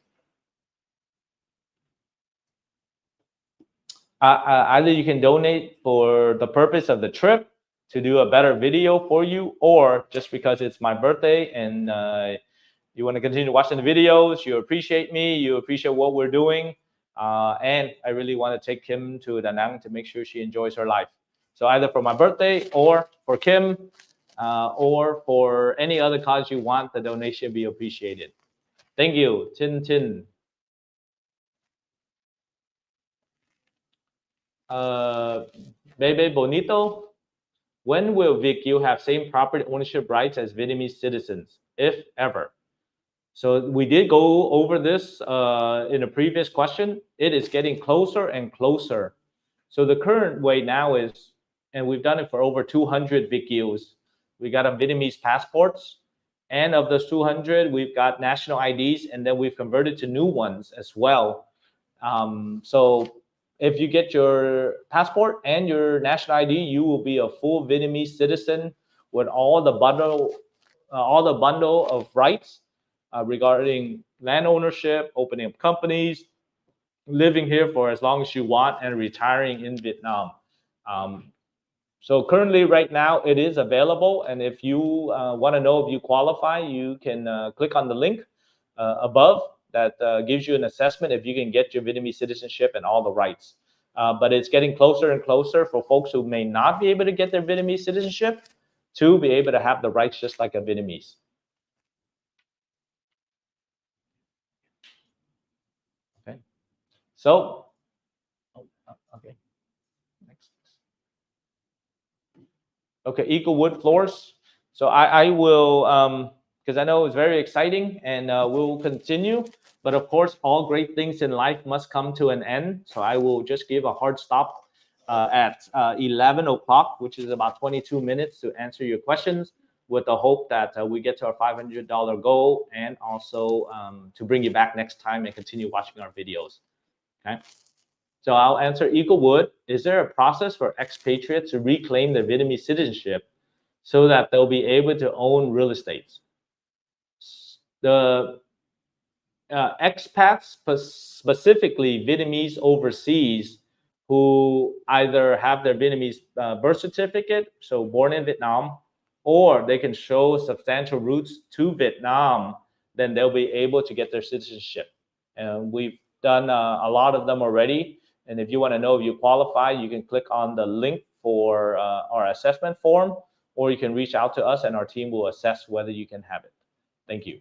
Either you can donate for the purpose of the trip, to do a better video for you, or just because it's my birthday and you want to continue watching the videos, you appreciate me, you appreciate what we're doing, and I really want to take Kim to Danang to make sure she enjoys her life. So either for my birthday, or for Kim, or for any other cause you want, the donation be appreciated. Thank you. Tin Tin. Bebe Bonito. When will VIQ have same property ownership rights as Vietnamese citizens, if ever? So we did go over this in a previous question. It is getting closer and closer. So the current way now is, and we've done it for over 200 VIQs, we got Vietnamese passports. And of those 200, we've got national IDs, and then we've converted to new ones as well. So if you get your passport and your national ID, you will be a full Vietnamese citizen with all the bundle of rights regarding land ownership, opening up companies, living here for as long as you want, and retiring in Vietnam. So currently, right now, it is available. And if you want to know if you qualify, you can click on the link above that gives you an assessment if you can get your Vietnamese citizenship and all the rights. But it's getting closer and closer for folks who may not be able to get their Vietnamese citizenship to be able to have the rights just like a Vietnamese. Okay. So, okay. Next. Okay, eco wood floors. So I will, because I know it's very exciting, and we'll continue. But of course, all great things in life must come to an end. So I will just give a hard stop at 11 o'clock, which is about 22 minutes, to answer your questions, with the hope that we get to our $500 goal, and also to bring you back next time and continue watching our videos. Okay. So I'll answer Eagle Wood. Is there a process for expatriates to reclaim their Vietnamese citizenship so that they'll be able to own real estate? The expats, specifically Vietnamese overseas, who either have their Vietnamese birth certificate, so born in Vietnam, or they can show substantial roots to Vietnam, then they'll be able to get their citizenship. And we've done a lot of them already. And if you want to know if you qualify, you can click on the link for our assessment form, or you can reach out to us and our team will assess whether you can have it. Thank you.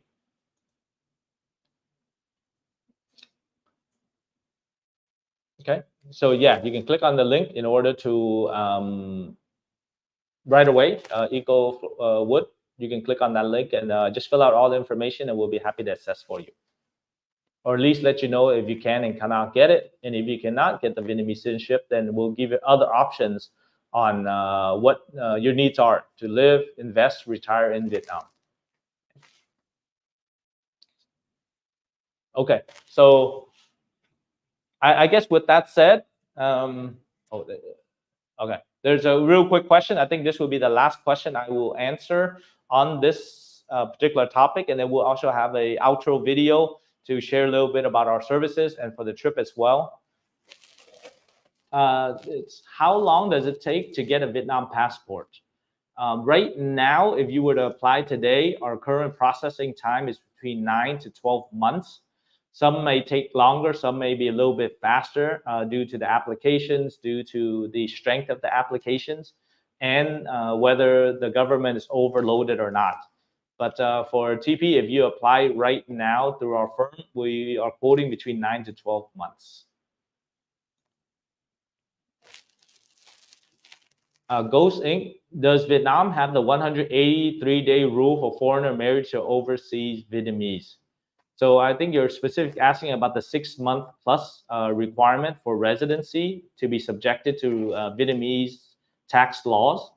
Okay, so yeah, you can click on the link in order to right away, Eco Wood. You can click on that link and just fill out all the information, and we'll be happy to assess for you, or at least let you know if you can and cannot get it. And if you cannot get the Vietnamese citizenship, then we'll give you other options on what your needs are to live, invest, retire in Vietnam. Okay, so I guess with that said, okay, there's a real quick question. I think this will be the last question I will answer on this particular topic, and then we'll also have a outro video to share a little bit about our services and for the trip as well. It's how long does it take to get a Vietnam passport? Right now, if you were to apply today, our current processing time is between 9 to 12 months. Some may take longer, some may be a little bit faster due to the applications, due to the strength of the applications, and whether the government is overloaded or not. But for TP, if you apply right now through our firm, we are quoting between 9 to 12 months. Ghost Inc. Does Vietnam have the 183-day rule for foreigner married to overseas Vietnamese? So I think you're specifically asking about the 6-month plus requirement for residency to be subjected to Vietnamese tax laws.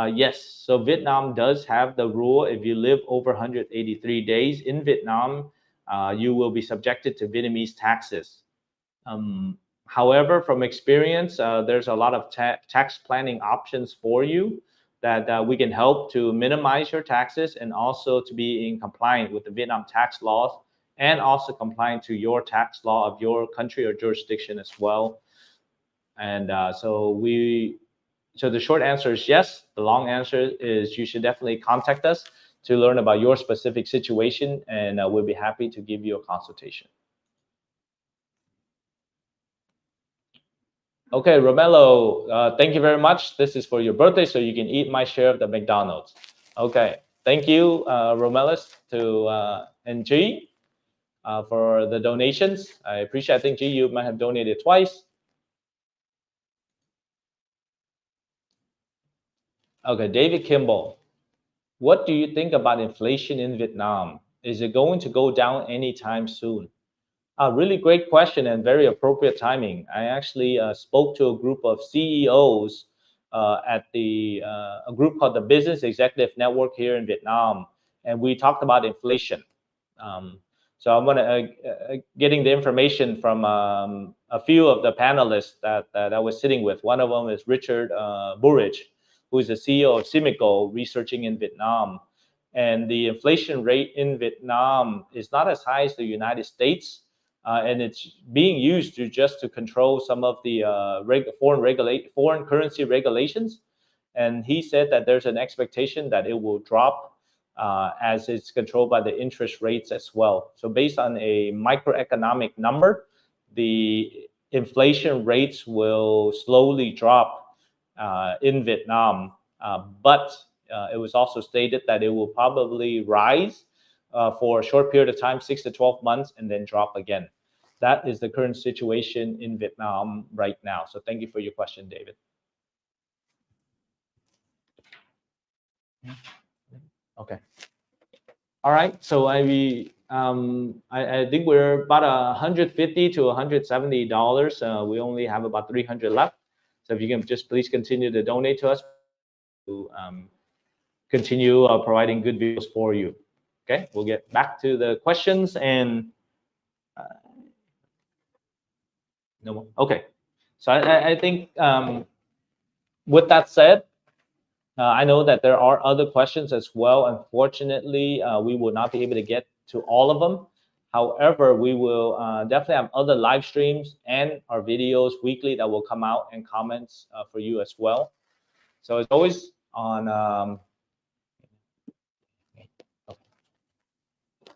Yes, so Vietnam does have the rule. If you live over 183 days in Vietnam, you will be subjected to Vietnamese taxes. Um, However, from experience, there's a lot of tax planning options for you that we can help to minimize your taxes and also to be in compliant with the Vietnam tax laws and also compliant to your tax law of your country or jurisdiction as well. And so the short answer is yes. The long answer is you should definitely contact us to learn about your specific situation, and we'll be happy to give you a consultation. Okay, Romello, thank you very much. This is for your birthday, so you can eat my share of the McDonald's. Okay, thank you, Romelis to and G for the donations. I appreciate. I think G, you might have donated twice. Okay, David Kimball, what do you think about inflation in Vietnam? Is it going to go down anytime soon? A really great question and very appropriate timing. I actually spoke to a group of CEOs at a group called the Business Executive Network here in Vietnam, and we talked about inflation. Um, so I'm gonna getting the information from a few of the panelists that I was sitting with. One of them is Richard Burridge, who is the CEO of Simico, researching in Vietnam. And the inflation rate in Vietnam is not as high as the United States, and it's being used to just to control some of the foreign currency regulations. And he said that there's an expectation that it will drop as it's controlled by the interest rates as well. So based on a microeconomic number, the inflation rates will slowly drop in Vietnam, but it was also stated that it will probably rise for a short period of time, 6 to 12 months, and then drop again. That is the current situation in Vietnam right now. So thank you for your question, David. Okay. All right. So I think we're about $150 to $170. We only have about 300 left. So if you can just please continue to donate to us to continue providing good videos for you. Okay. We'll get back to the questions and no more. Okay. So I think with that said, I know that there are other questions as well. Unfortunately, we will not be able to get to all of them. However, we will definitely have other live streams and our videos weekly that will come out and comments for you as well. So as always on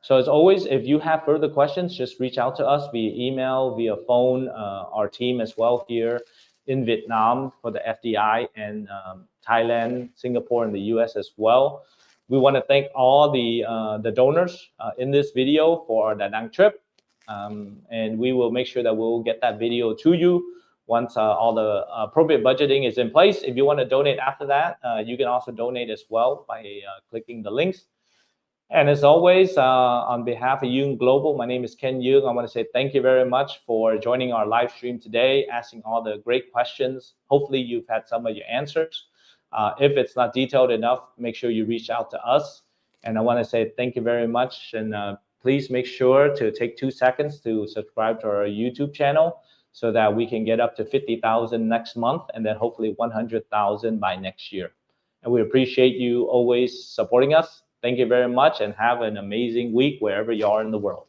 So as always, if you have further questions, just reach out to us via email, via phone, our team as well here in Vietnam for the FDI and Thailand, Singapore, and the US as well. We want to thank all the donors in this video for our Danang trip. And we will make sure that we'll get that video to you once all the appropriate budgeting is in place. If you want to donate after that, you can also donate as well by clicking the links. And as always, on behalf of Duong Global, my name is Ken Duong. I want to say thank you very much for joining our live stream today, asking all the great questions. Hopefully you've had some of your answers. If it's not detailed enough, make sure you reach out to us. And I want to say thank you very much. And please make sure to take 2 seconds to subscribe to our YouTube channel so that we can get up to 50,000 next month and then hopefully 100,000 by next year. And we appreciate you always supporting us. Thank you very much and have an amazing week wherever you are in the world.